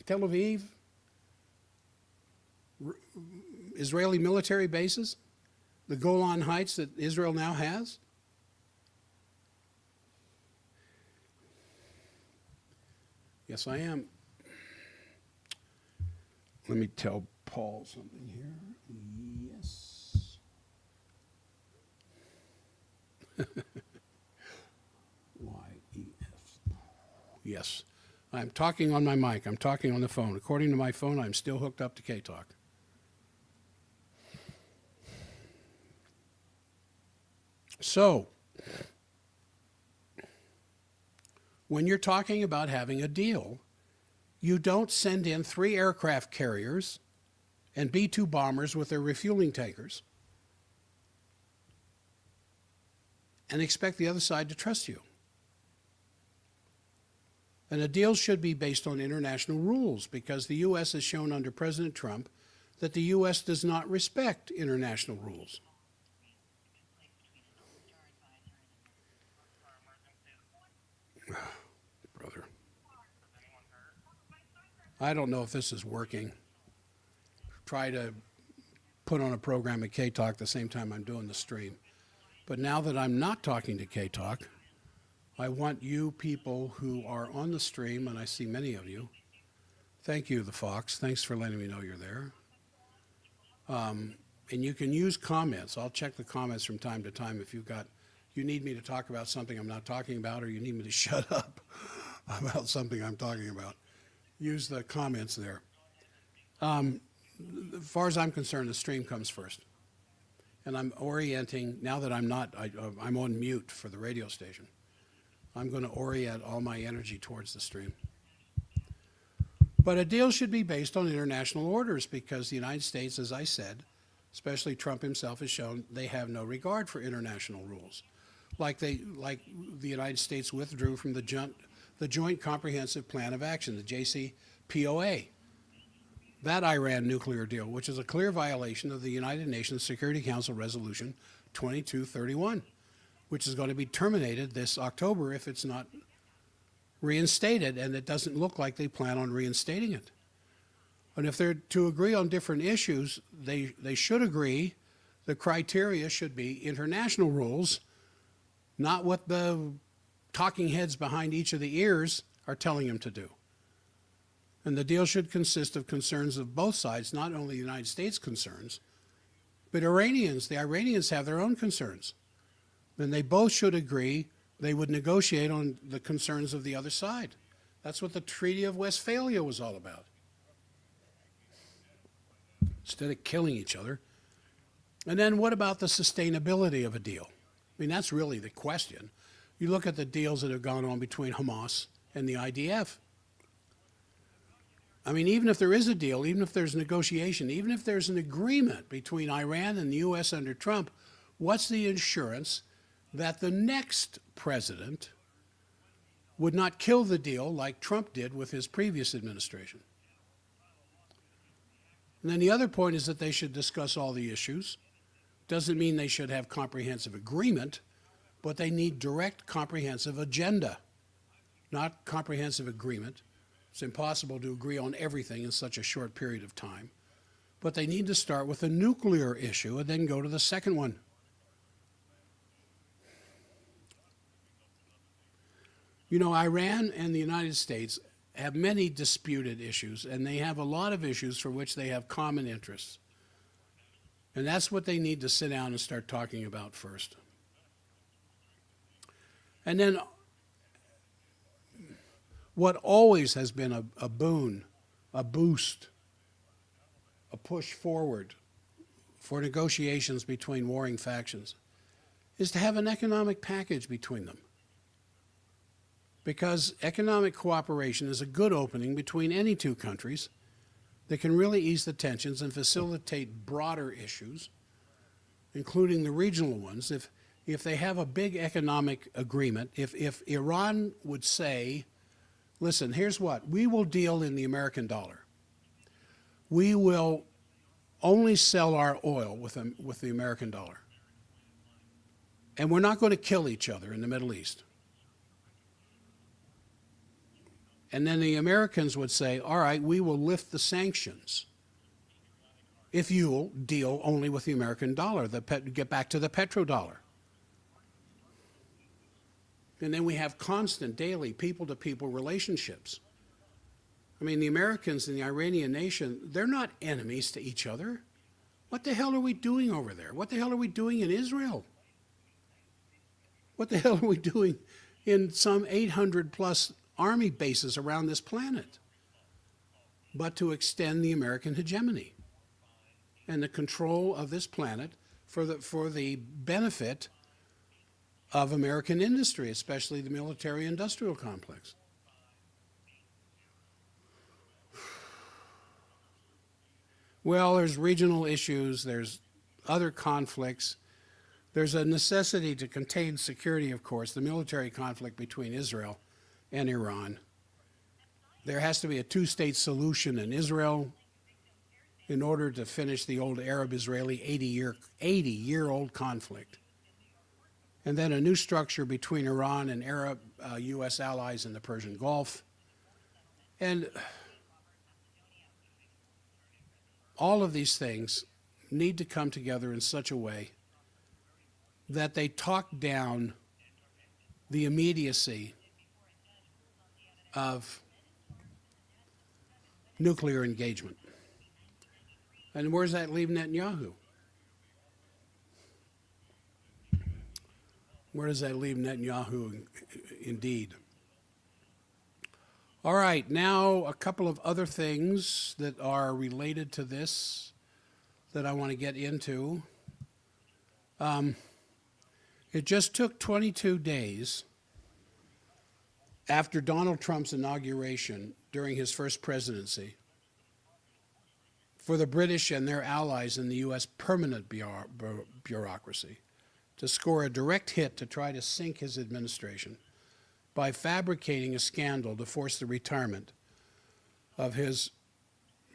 Tel Aviv, Israeli military bases, the Golan Heights that Israel now has? Yes, I am. Let me tell Paul something here. Yes. Y-E-F. Yes. I'm talking on my mic. I'm talking on the phone. According to my phone, I'm still hooked up to K-Talk. So, when you're talking about having a deal, you don't send in 3 aircraft carriers and B-2 bombers with their refueling tankers and expect the other side to trust you. And a deal should be based on international rules, because the U.S. has shown under President Trump that the U.S. does not respect international rules. Brother. I don't know if this is working. Try to put on a program at K-Talk the same time I'm doing the stream. But now that I'm not talking to K-Talk, I want you people who are on the stream, and I see many of you. Thank you, the Fox. Thanks for letting me know you're there. And you can use comments. I'll check the comments from time to time if you need me to talk about something I'm not talking about, or you need me to shut up about something I'm talking about. Use the comments there. As far as I'm concerned, the stream comes first. And I'm orienting, now that I'm on mute for the radio station, I'm going to orient all my energy towards the stream. But a deal should be based on international orders, because the United States, as I said, especially Trump himself, has shown they have no regard for international rules. Like the United States withdrew from the Joint Comprehensive Plan of Action, the JCPOA, that Iran nuclear deal, which is a clear violation of the United Nations Security Council Resolution 2231, which is going to be terminated this October if it's not reinstated, and it doesn't look like they plan on reinstating it. And if they're to agree on different issues, they should agree the criteria should be international rules, not what the talking heads behind each of the ears are telling them to do. And the deal should consist of concerns of both sides, not only the United States concerns, but Iranians. The Iranians have their own concerns. Then they both should agree they would negotiate on the concerns of the other side. That's what the Treaty of Westphalia was all about. Instead of killing each other. And then what about the sustainability of a deal? I mean, that's really the question. You look at the deals that have gone on between Hamas and the IDF. I mean, even if there is a deal, even if there's negotiation, even if there's an agreement between Iran and the U.S. under Trump, what's the assurance that the next president would not kill the deal like Trump did with his previous administration? And then the other point is that they should discuss all the issues. Doesn't mean they should have comprehensive agreement, but they need direct comprehensive agenda, not comprehensive agreement. It's impossible to agree on everything in such a short period of time. But they need to start with a nuclear issue and then go to the second one. You know, Iran and the United States have many disputed issues, and they have a lot of issues for which they have common interests. And that's what they need to sit down and start talking about first. And then what always has been a boon, a boost, a push forward for negotiations between warring factions is to have an economic package between them. Because economic cooperation is a good opening between any two countries that can really ease the tensions and facilitate broader issues, including the regional ones. If they have a big economic agreement, if Iran would say, listen, here's what, we will deal in the American dollar. We will only sell our oil with the American dollar. And we're not going to kill each other in the Middle East. And then the Americans would say, all right, we will lift the sanctions if you'll deal only with the American dollar, get back to the petrodollar. And then we have constant, daily, people-to-people relationships. I mean, the Americans and the Iranian nation, they're not enemies to each other. What the hell are we doing over there? What the hell are we doing in Israel? What the hell are we doing in some 800-plus army bases around this planet, but to extend the American hegemony and the control of this planet for the benefit of American industry, especially the military-industrial complex. Well, there's regional issues, there's other conflicts. There's a necessity to contain security, of course, the military conflict between Israel and Iran. There has to be a two-state solution in Israel in order to finish the old Arab-Israeli 80-year-old conflict. And then a new structure between Iran and Arab U.S. allies in the Persian Gulf. And all of these things need to come together in such a way that they talk down the immediacy of nuclear engagement. And where does that leave Netanyahu? Where does that leave Netanyahu indeed? All right, now a couple of other things that are related to this that I want to get into. It just took 22 days after Donald Trump's inauguration during his first presidency for the British and their allies in the U.S. permanent bureaucracy to score a direct hit to try to sink his administration by fabricating a scandal to force the retirement of his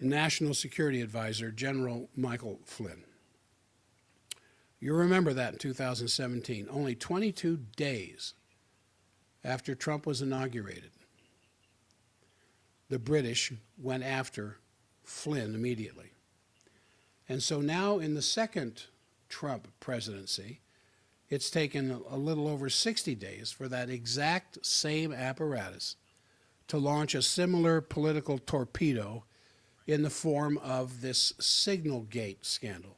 national security advisor, General Michael Flynn. You remember that in 2017, only 22 days after Trump was inaugurated, the British went after Flynn immediately. And so now in the second Trump presidency, it's taken a little over 60 days for that exact same apparatus to launch a similar political torpedo in the form of this Signalgate scandal.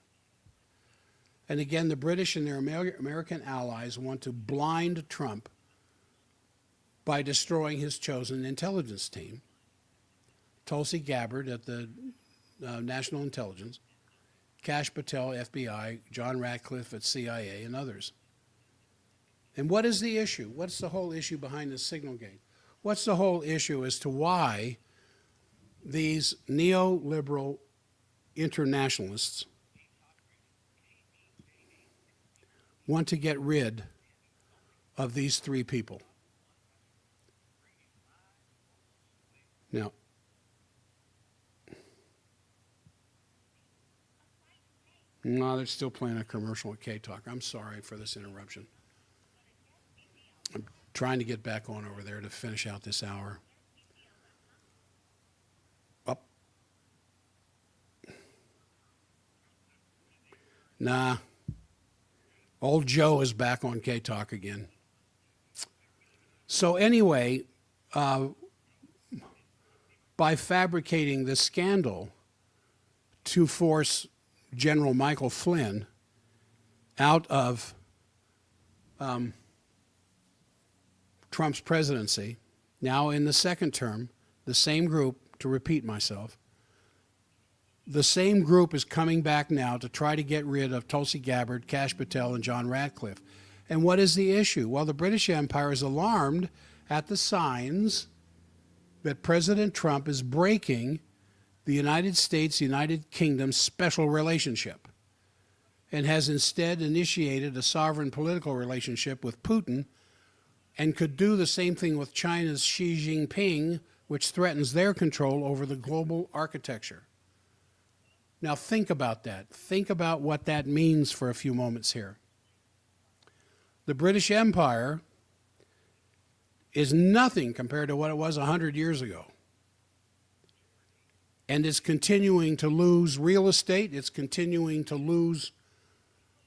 And again, the British and their American allies want to blind Trump by destroying his chosen intelligence team, Tulsi Gabbard at the National Intelligence, Kash Patel, FBI, John Ratcliffe at CIA, and others. And what is the issue? What's the whole issue behind the Signalgate? What's the whole issue as to why these neoliberal internationalists want to get rid of these three people. Now, no, they're still playing a commercial at K-Talk. I'm sorry for this interruption. I'm trying to get back on over there to finish out this hour. Up. Nah. Old Joe is back on K-Talk again. So anyway, by fabricating this scandal to force General Michael Flynn out of Trump's presidency, now in the second term, the same group, to repeat myself, the same group is coming back now to try to get rid of Tulsi Gabbard, Kash Patel, and John Ratcliffe. And what is the issue? Well, the British Empire is alarmed at the signs that President Trump is breaking the United States-United Kingdom special relationship and has instead initiated a sovereign political relationship with Putin and could do the same thing with China's Xi Jinping, which threatens their control over the global architecture. Now think about that. Think about what that means for a few moments here. The British Empire is nothing compared to what it was 100 years ago. And it's continuing to lose real estate. It's continuing to lose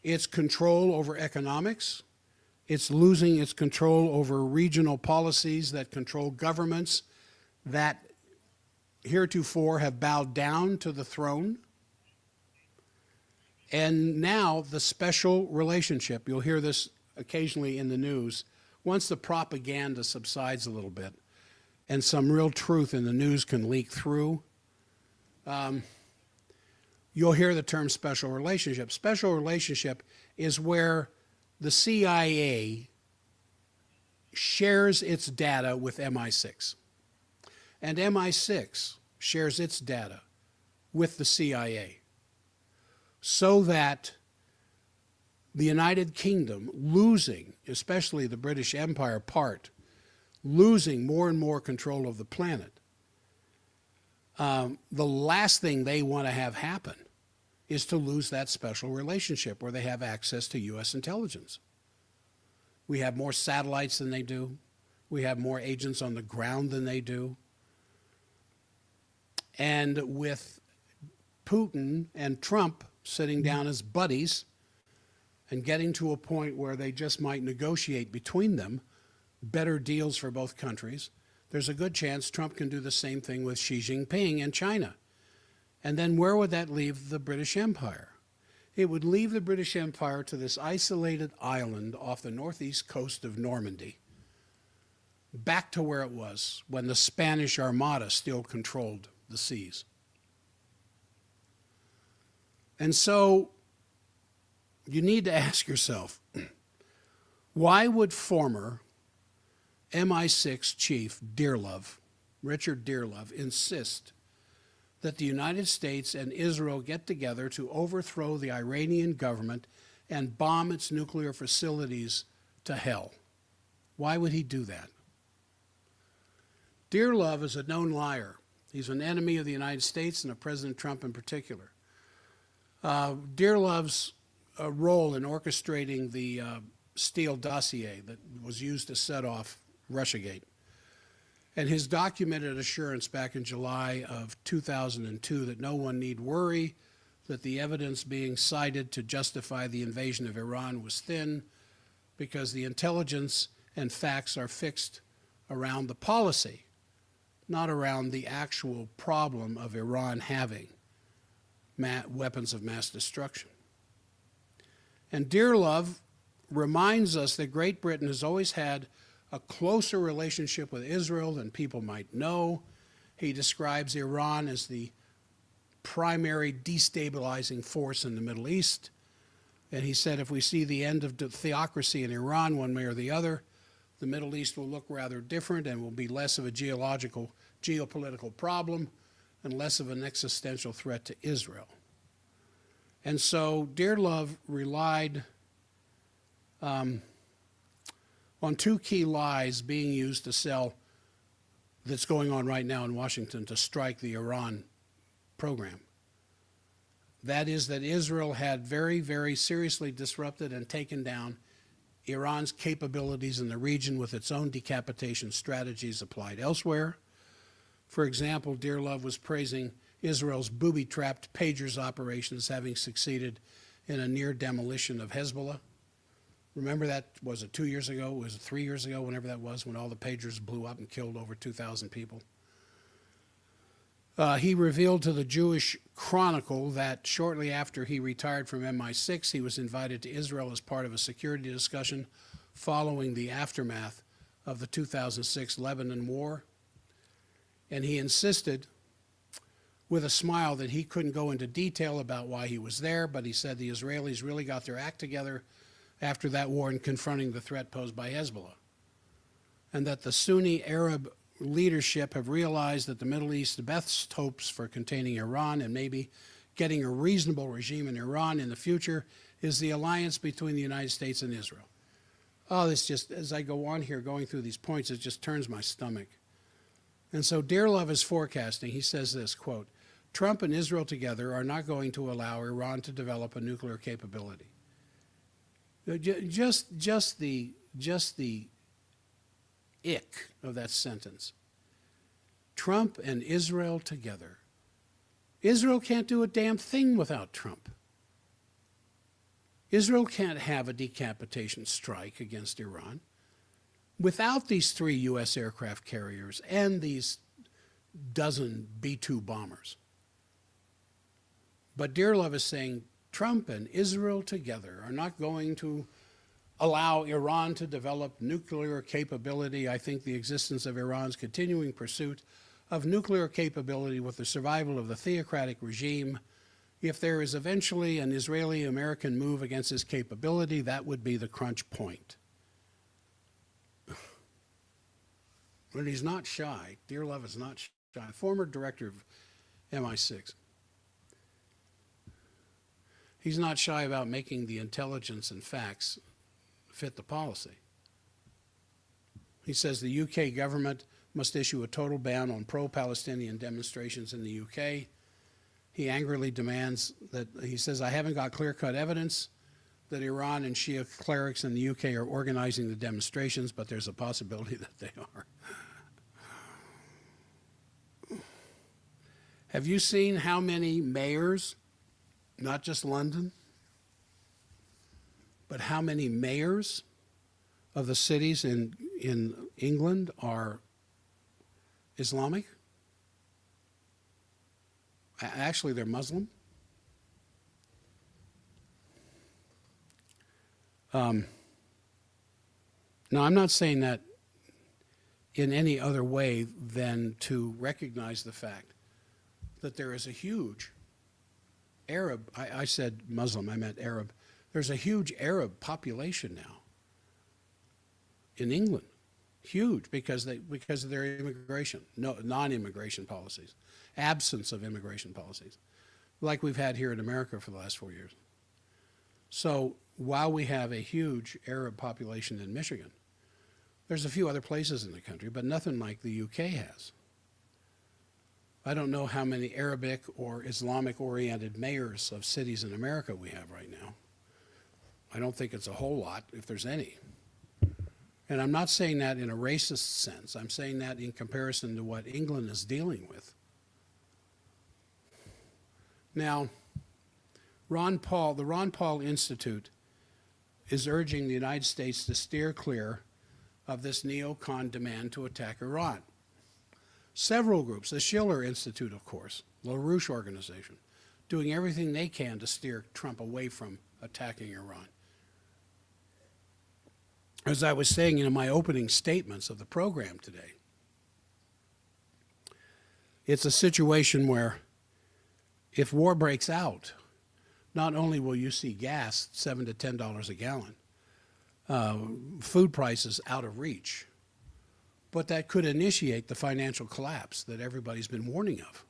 its control over economics. It's losing its control over regional policies that control governments that heretofore have bowed down to the throne. And now the special relationship, you'll hear this occasionally in the news, once the propaganda subsides a little bit and some real truth in the news can leak through, you'll hear the term special relationship. Special relationship is where the CIA shares its data with MI6. And MI6 shares its data with the CIA, so that the United Kingdom, losing, especially the British Empire part, losing more and more control of the planet, the last thing they want to have happen is to lose that special relationship where they have access to U.S. intelligence. We have more satellites than they do. We have more agents on the ground than they do. And with Putin and Trump sitting down as buddies and getting to a point where they just might negotiate between them better deals for both countries, there's a good chance Trump can do the same thing with Xi Jinping and China. And then where would that leave the British Empire? It would leave the British Empire to this isolated island off the northeast coast of Normandy, back to where it was when the Spanish Armada still controlled the seas. And so you need to ask yourself, why would former MI6 chief Richard Dearlove, insist that the United States and Israel get together to overthrow the Iranian government and bomb its nuclear facilities to hell? Why would he do that? Dearlove is a known liar. He's an enemy of the United States and of President Trump in particular. Dearlove's role in orchestrating the Steele dossier that was used to set off Russiagate, and his documented assurance back in July of 2002 that no one need worry, that the evidence being cited to justify the invasion of Iran was thin, because the intelligence and facts are fixed around the policy, not around the actual problem of Iran having weapons of mass destruction. And Dearlove reminds us that Great Britain has always had a closer relationship with Israel than people might know. He describes Iran as the primary destabilizing force in the Middle East. And he said if we see the end of theocracy in Iran one way or the other, the Middle East will look rather different and will be less of a geopolitical problem. and less of an existential threat to Israel. And so Dearlove relied on two key lies being used to sell that's going on right now in Washington to strike the Iran program. That is that Israel had very, very seriously disrupted and taken down Iran's capabilities in the region with its own decapitation strategies applied elsewhere. For example, Dearlove was praising Israel's booby-trapped pagers operations having succeeded in a near demolition of Hezbollah. Remember that, was it 2 years ago? Was it 3 years ago, whenever that was, when all the pagers blew up and killed over 2,000 people? He revealed to the Jewish Chronicle that shortly after he retired from MI6, he was invited to Israel as part of a security discussion following the aftermath of the 2006 Lebanon war. And he insisted with a smile that he couldn't go into detail about why he was there, but he said the Israelis really got their act together after that war in confronting the threat posed by Hezbollah, and that the Sunni Arab leadership have realized that the Middle East's best hopes for containing Iran and maybe getting a reasonable regime in Iran in the future is the alliance between the United States and Israel. Oh, this just, as I go on here going through these points, it just turns my stomach. And so Dearlove is forecasting, he says this, quote, Trump and Israel together are not going to allow Iran to develop a nuclear capability. Just the ick of that sentence. Trump and Israel together. Israel can't do a damn thing without Trump. Israel can't have a decapitation strike against Iran without these 3 U.S. aircraft carriers and these dozen B-2 bombers. But Dearlove is saying Trump and Israel together are not going to allow Iran to develop nuclear capability. I think the existence of Iran's continuing pursuit of nuclear capability with the survival of the theocratic regime, if there is eventually an Israeli-American move against this capability, that would be the crunch point. But he's not shy. Dearlove is not shy. Former director of MI6. He's not shy about making the intelligence and facts fit the policy. He says the UK government must issue a total ban on pro-Palestinian demonstrations in the UK. He angrily demands that, he says, I haven't got clear-cut evidence that Iran and Shia clerics in the UK are organizing the demonstrations, but there's a possibility that they are. Have you seen how many mayors, not just London, but how many mayors of the cities in England are Islamic? Actually, they're Muslim. Now, I'm not saying that in any other way than to recognize the fact that there is a huge Arab, I said Muslim, I meant Arab. There's a huge Arab population now in England, huge, because of their immigration, non-immigration policies, absence of immigration policies, like we've had here in America for the last 4 years. So while we have a huge Arab population in Michigan, there's a few other places in the country, but nothing like the UK has. I don't know how many Arabic or Islamic-oriented mayors of cities in America we have right now. I don't think it's a whole lot, if there's any. And I'm not saying that in a racist sense. I'm saying that in comparison to what England is dealing with. Now, the Ron Paul Institute is urging the United States to steer clear of this neocon demand to attack Iran. Several groups, the Schiller Institute, of course, LaRouche Organization, doing everything they can to steer Trump away from attacking Iran. As I was saying in my opening statements of the program today, it's a situation where if war breaks out, not only will you see gas $7 to $10 a gallon, food prices out of reach, but that could initiate the financial collapse that everybody's been warning of.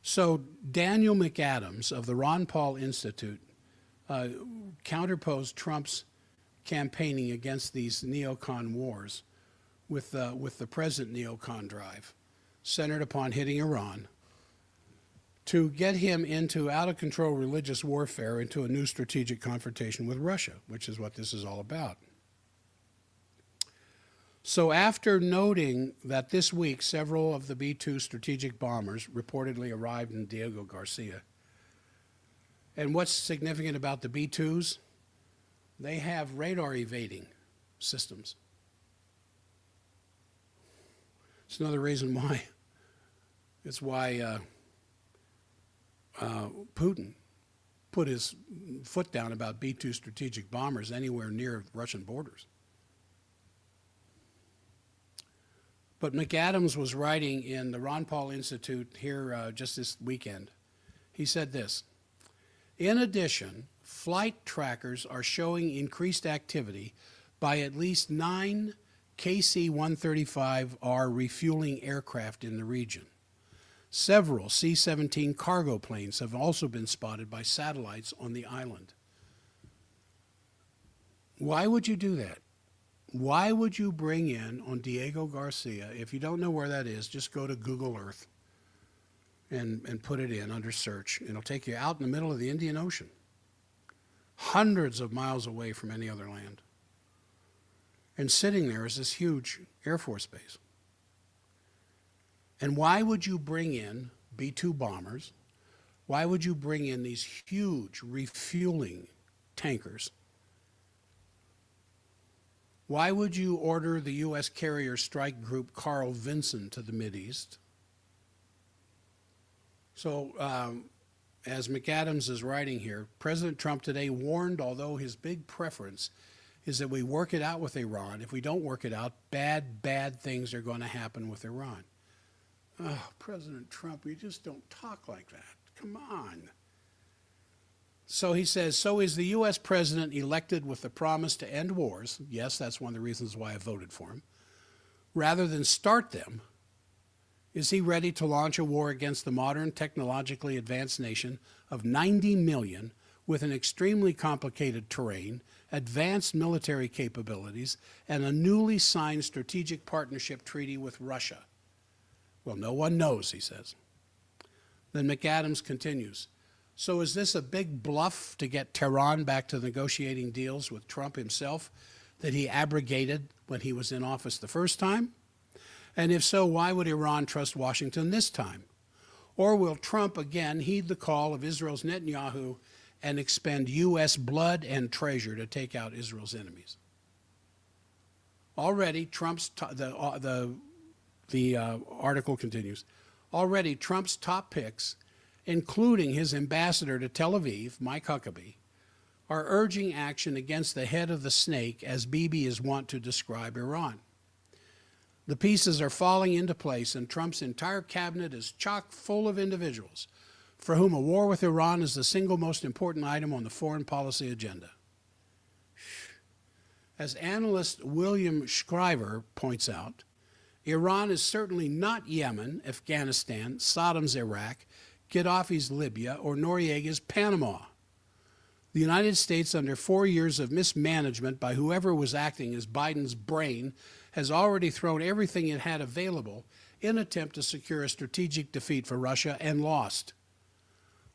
So Daniel McAdams of the Ron Paul Institute counterposed Trump's campaigning against these neocon wars with the present neocon drive, centered upon hitting Iran, to get him into out-of-control religious warfare, into a new strategic confrontation with Russia, which is what this is all about. So after noting that this week several of the B-2 strategic bombers reportedly arrived in Diego Garcia, and what's significant about the B-2s? They have radar evading systems. It's another reason why Putin put his foot down about B-2 strategic bombers anywhere near Russian borders. But McAdams was writing in the Ron Paul Institute here just this weekend. He said this: in addition, flight trackers are showing increased activity by at least 9 KC-135R refueling aircraft in the region. Several C-17 cargo planes have also been spotted by satellites on the island. Why would you do that? Why would you bring in on Diego Garcia? If you don't know where that is, just go to Google Earth and put it in under search. It'll take you out in the middle of the Indian Ocean, hundreds of miles away from any other land. And sitting there is this huge Air Force base. And why would you bring in B-2 bombers? Why would you bring in these huge refueling tankers? Why would you order the U.S. carrier strike group Carl Vinson to the Mideast? So, as McAdams is writing here, President Trump today warned, although his big preference is that we work it out with Iran. If we don't work it out, bad things are going to happen with Iran. Oh, President Trump, you just don't talk like that. Come on. So he says, so is the U.S. president elected with the promise to end wars? Yes, that's one of the reasons why I voted for him. Rather than start them, is he ready to launch a war against the modern, technologically advanced nation of 90 million with an extremely complicated terrain, advanced military capabilities, and a newly signed strategic partnership treaty with Russia? Well, no one knows, he says. Then McAdams continues, so is this a big bluff to get Tehran back to negotiating deals with Trump himself that he abrogated when he was in office the first time? And if so, why would Iran trust Washington this time? Or will Trump again heed the call of Israel's Netanyahu and expend U.S. blood and treasure to take out Israel's enemies? Already, the article continues, already Trump's top picks, including his ambassador to Tel Aviv, Mike Huckabee, are urging action against the head of the snake, as Bibi is wont to describe Iran. The pieces are falling into place, and Trump's entire cabinet is chock full of individuals for whom a war with Iran is the single most important item on the foreign policy agenda. As analyst William Shriver points out, Iran is certainly not Yemen, Afghanistan, Saddam's Iraq, Gaddafi's Libya, or Noriega's Panama. The United States, under 4 years of mismanagement by whoever was acting as Biden's brain, has already thrown everything it had available in an attempt to secure a strategic defeat for Russia, and lost.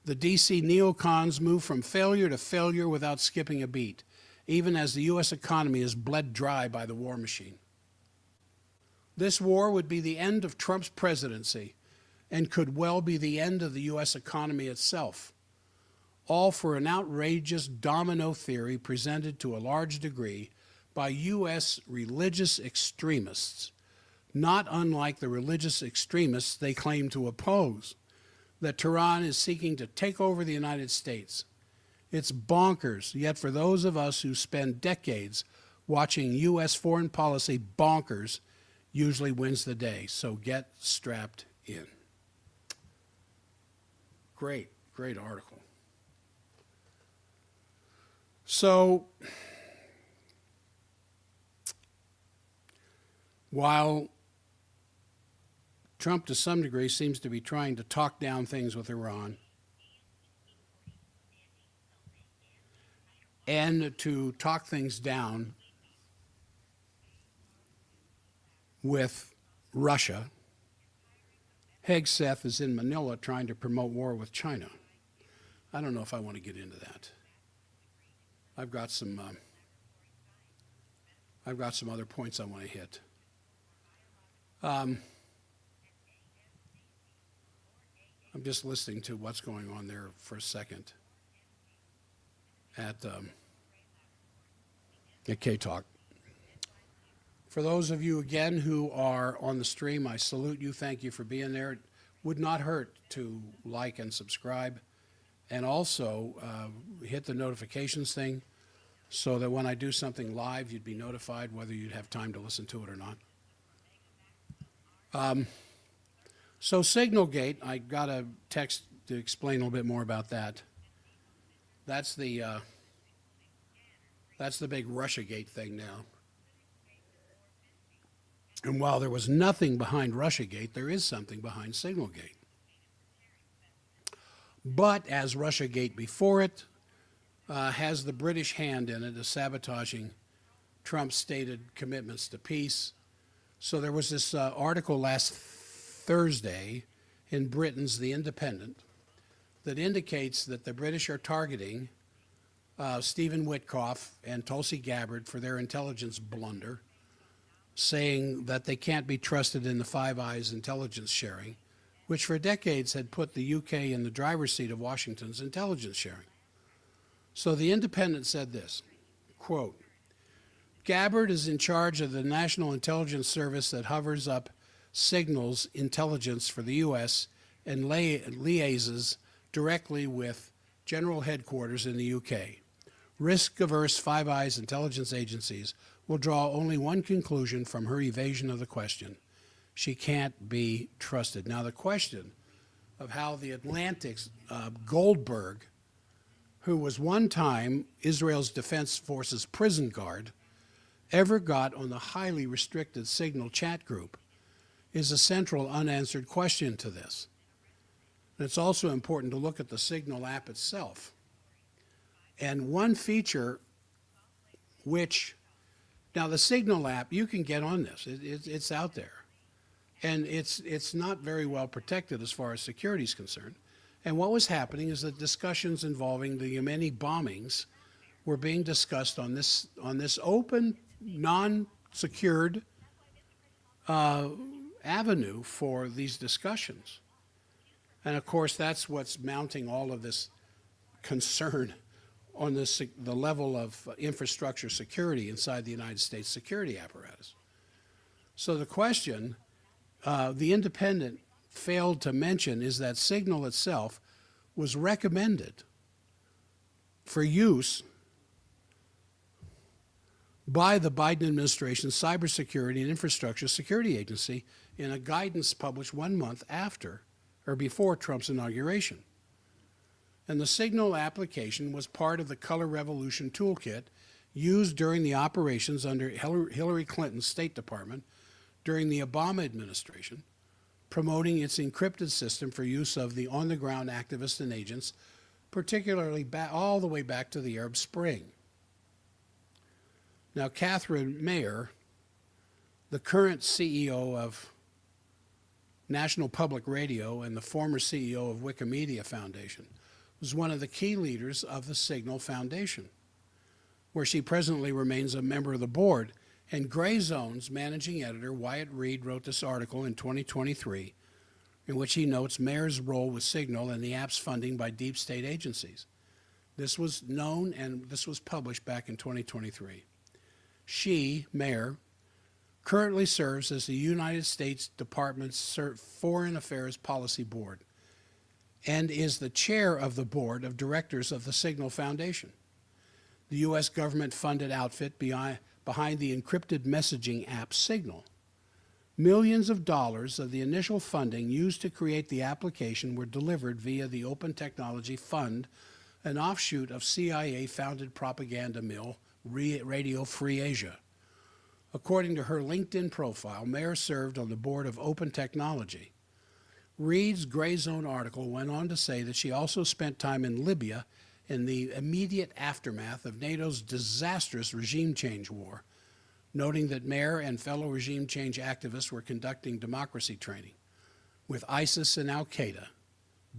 The D.C. neocons move from failure to failure without skipping a beat, even as the U.S. economy is bled dry by the war machine. This war would be the end of Trump's presidency and could well be the end of the U.S. economy itself, all for an outrageous domino theory presented to a large degree by U.S. religious extremists, not unlike the religious extremists they claim to oppose, that Tehran is seeking to take over the United States. It's bonkers, yet for those of us who spend decades watching U.S. foreign policy, bonkers usually wins the day. So get strapped in. Great article. So, while Trump, to some degree, seems to be trying to talk down things with Iran and to talk things down with Russia. Hegseth is in Manila trying to promote war with China. I don't know if I want to get into that. I've got some other points I want to hit. I'm just listening to what's going on there for a second at K-Talk. For those of you, again, who are on the stream, I salute you. Thank you for being there. It would not hurt to like and subscribe, and also hit the notifications thing so that when I do something live, you'd be notified whether you'd have time to listen to it or not. So Signalgate, I got a text to explain a little bit more about that. That's the big Russiagate thing now. And while there was nothing behind Russiagate, there is something behind Signalgate. But as Russiagate before it has the British hand in it, of sabotaging Trump's stated commitments to peace. So there was this article last Thursday in Britain's The Independent that indicates that the British are targeting Stephen Witkoff and Tulsi Gabbard for their intelligence blunder, saying that they can't be trusted in the Five Eyes intelligence sharing, which for decades had put the UK in the driver's seat of Washington's intelligence sharing. So The Independent said this, quote, Gabbard is in charge of the National Intelligence Service that hovers up signals intelligence for the U.S. and liaises directly with General Headquarters in the UK. Risk-averse Five Eyes intelligence agencies will draw only one conclusion from her evasion of the question. She can't be trusted. Now, the question of how the Atlantic's Goldberg, who was one time Israel's Defense Forces prison guard, ever got on the highly restricted Signal chat group is a central unanswered question to this. And it's also important to look at the Signal app itself. And one feature which, now the Signal app, you can get on this. It's out there. And it's not very well protected as far as security is concerned. And what was happening is that discussions involving the Yemeni bombings were being discussed on this open, non-secured avenue for these discussions. And of course, that's what's mounting all of this concern on the level of infrastructure security inside the United States security apparatus. So the question the Independent failed to mention is that Signal itself was recommended for use by the Biden administration's Cybersecurity and Infrastructure Security Agency in a guidance published 1 month after or before Trump's inauguration. And the Signal application was part of the Color Revolution toolkit used during the operations under Hillary Clinton's State Department during the Obama administration, promoting its encrypted system for use of the on-the-ground activists and agents, particularly all the way back to the Arab Spring. Now, Catherine Mayer, the current CEO of National Public Radio and the former CEO of Wikimedia Foundation, was one of the key leaders of the Signal Foundation, where she presently remains a member of the board. And Gray Zone's managing editor, Wyatt Reed, wrote this article in 2023 in which he notes Mayer's role with Signal and the app's funding by deep state agencies. This was known and this was published back in 2023. She, Mayer, currently serves as the United States Department's Foreign Affairs Policy Board and is the chair of the board of directors of the Signal Foundation, the U.S. government-funded outfit behind the encrypted messaging app Signal. Millions of dollars of the initial funding used to create the application were delivered via the Open Technology Fund, an offshoot of CIA-founded propaganda mill, Radio Free Asia. According to her LinkedIn profile, Mayer served on the board of Open Technology. Reed's Gray Zone article went on to say that she also spent time in Libya in the immediate aftermath of NATO's disastrous regime change war, noting that Mayer and fellow regime change activists were conducting democracy training, with ISIS and al-Qaeda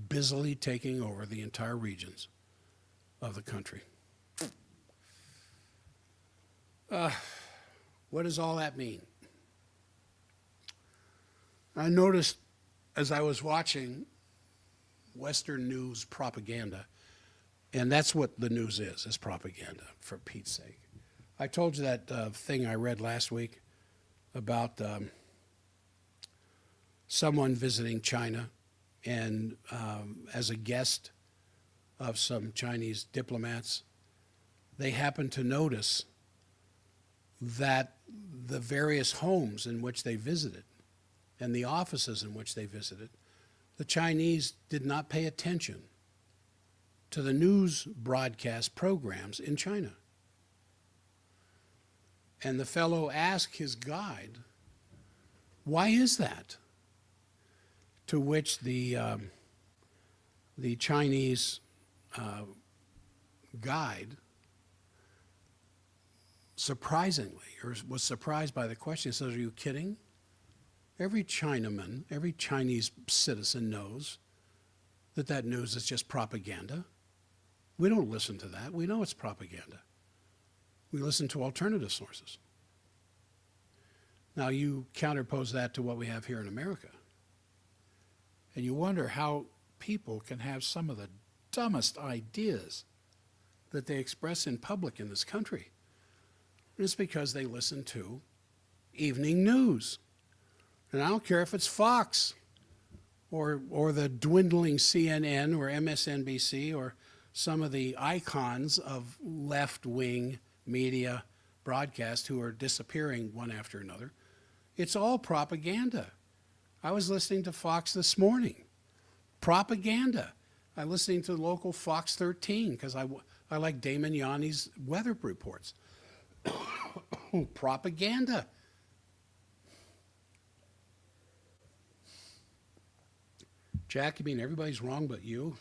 busily taking over the entire regions of the country. What does all that mean? I noticed as I was watching Western news propaganda, and that's what the news is propaganda, for Pete's sake. I told you that thing I read last week about someone visiting China and as a guest of some Chinese diplomats, they happened to notice that the various homes in which they visited and the offices in which they visited, the Chinese did not pay attention to the news broadcast programs in China. And the fellow asked his guide, why is that? To which the Chinese guide surprisingly, or was surprised by the question, says, are you kidding? Every Chinaman, every Chinese citizen knows that that news is just propaganda. We don't listen to that. We know it's propaganda. We listen to alternative sources. Now you counterpose that to what we have here in America, and you wonder how people can have some of the dumbest ideas that they express in public in this country. It's because they listen to evening news. And I don't care if it's Fox or the dwindling CNN or MSNBC or some of the icons of left-wing media broadcast who are disappearing one after another. It's all propaganda. I was listening to Fox this morning. Propaganda. I'm listening to local Fox 13 because I like Damon Yanni's weather reports. Propaganda. Jack, you mean everybody's wrong but you?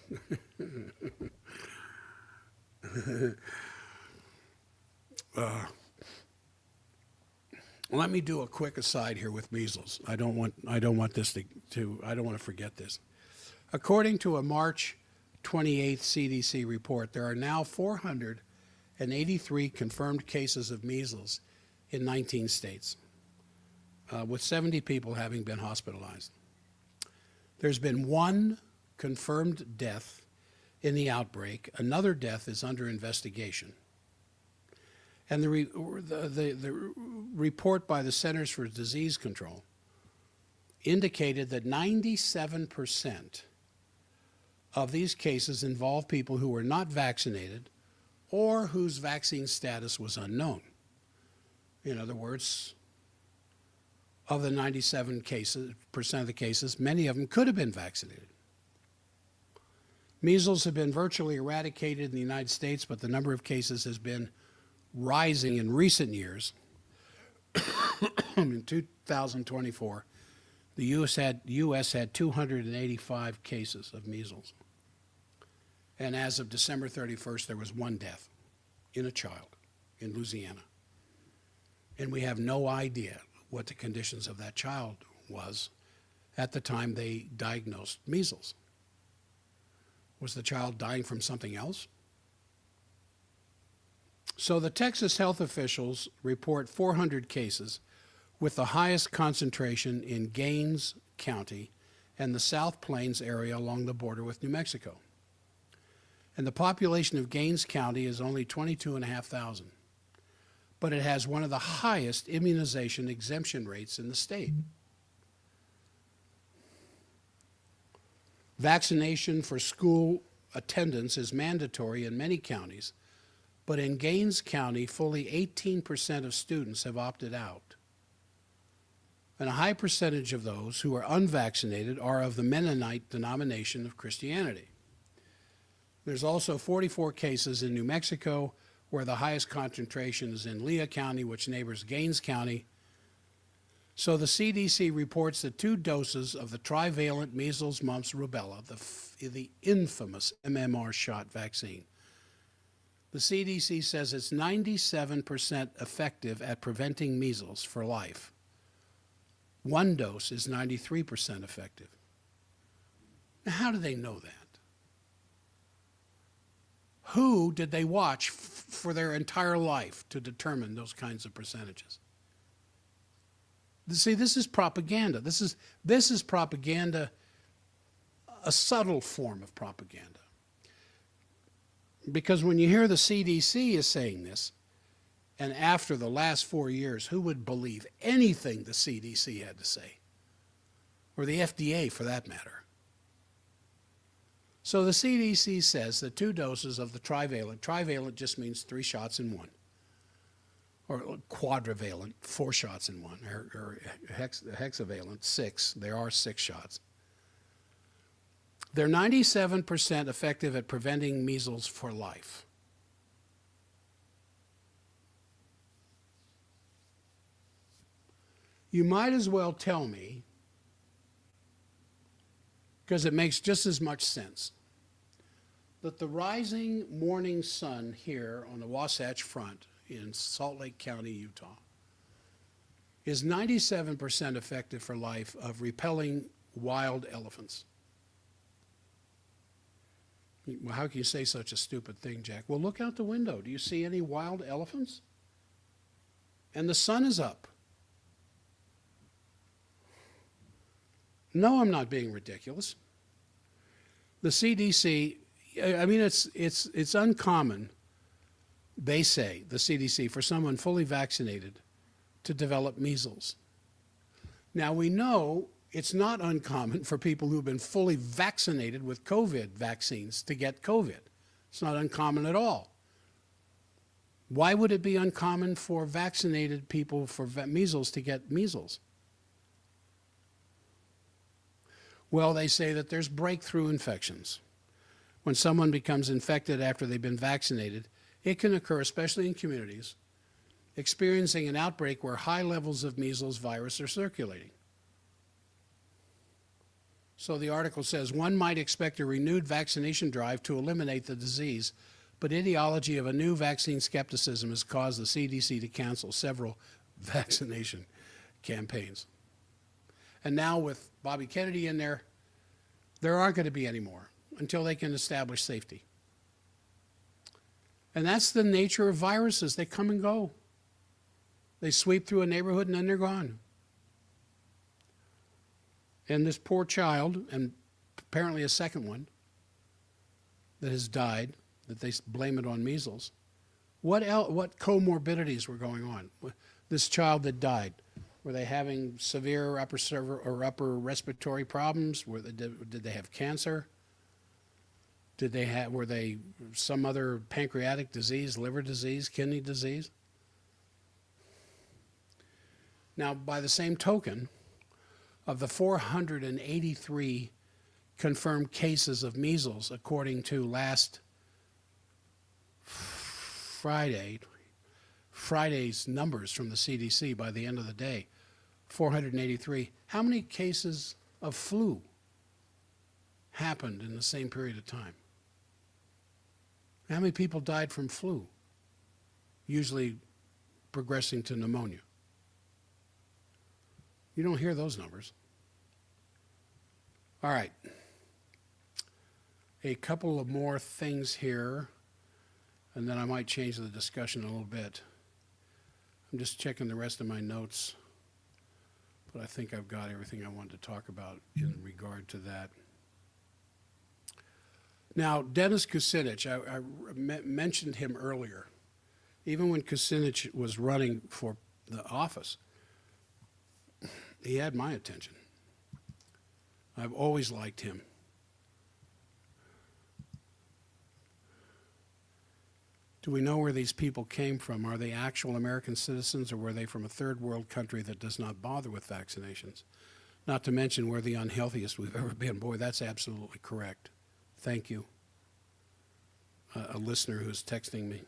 Let me do a quick aside here with measles. I don't want to forget this. According to a March 28th CDC report, there are now 483 confirmed cases of measles in 19 states, with 70 people having been hospitalized. There's been one confirmed death in the outbreak. Another death is under investigation. And the report by the Centers for Disease Control indicated that 97% of these cases involve people who were not vaccinated or whose vaccine status was unknown. In other words, of the 97% of the cases, many of them could have been vaccinated. Measles have been virtually eradicated in the United States, but the number of cases has been rising in recent years. In 2024, the U.S. had 285 cases of measles. And as of December 31st, there was one death in a child in Louisiana. And we have no idea what the conditions of that child was at the time they diagnosed measles. Was the child dying from something else? So the Texas health officials report 400 cases, with the highest concentration in Gaines County and the South Plains area along the border with New Mexico. And the population of Gaines County is only 22,500, but it has one of the highest immunization exemption rates in the state. Vaccination for school attendance is mandatory in many counties, but in Gaines County, fully 18% of students have opted out. And a high percentage of those who are unvaccinated are of the Mennonite denomination of Christianity. There's also 44 cases in New Mexico, where the highest concentration is in Lea County, which neighbors Gaines County. So the CDC reports that 2 doses of the trivalent measles, mumps, rubella, the infamous MMR shot vaccine. The CDC says it's 97% effective at preventing measles for life. 1 dose is 93% effective. Now, how do they know that? Who did they watch for their entire life to determine those kinds of percentages? See, this is propaganda. This is propaganda, a subtle form of propaganda. Because when you hear the CDC is saying this, and after the last 4 years, who would believe anything the CDC had to say? Or the FDA, for that matter. So the CDC says that 2 doses of the trivalent just means 3 shots in one, or quadrivalent, 4 shots in one, or hexavalent, 6. There are 6 shots. They're 97% effective at preventing measles for life. You might as well tell me, because it makes just as much sense, that the rising morning sun here on the Wasatch Front in Salt Lake County, Utah, is 97% effective for life of repelling wild elephants. Well, how can you say such a stupid thing, Jack? Well, look out the window. Do you see any wild elephants? And the sun is up. No, I'm not being ridiculous. The CDC, I mean, it's uncommon, they say, the CDC, for someone fully vaccinated to develop measles. Now, we know it's not uncommon for people who've been fully vaccinated with COVID vaccines to get COVID. It's not uncommon at all. Why would it be uncommon for vaccinated people for measles to get measles? Well, they say that there's breakthrough infections. When someone becomes infected after they've been vaccinated, it can occur, especially in communities, experiencing an outbreak where high levels of measles virus are circulating. So the article says, one might expect a renewed vaccination drive to eliminate the disease, but ideology of a new vaccine skepticism has caused the CDC to cancel several vaccination campaigns. And now with Bobby Kennedy in there aren't going to be any more until they can establish safety. And that's the nature of viruses. They come and go. They sweep through a neighborhood and then they're gone. And this poor child, and apparently a second one, that has died, that they blame it on measles. What comorbidities were going on? This child that died, were they having severe upper respiratory problems? Did they have cancer? Were they some other pancreatic disease, liver disease, kidney disease? Now, by the same token, of the 483 confirmed cases of measles, according to last Friday's numbers from the CDC by the end of the day, 483. How many cases of flu happened in the same period of time? How many people died from flu, usually progressing to pneumonia? You don't hear those numbers. All right. A couple of more things here, and then I might change the discussion a little bit. I'm just checking the rest of my notes, but I think I've got everything I wanted to talk about in regard to that. Now, Dennis Kucinich, I mentioned him earlier. Even when Kucinich was running for the office, he had my attention. I've always liked him. Do we know where these people came from? Are they actual American citizens, or were they from a third world country that does not bother with vaccinations? Not to mention we're the unhealthiest we've ever been. Boy, that's absolutely correct. Thank you. A listener who's texting me.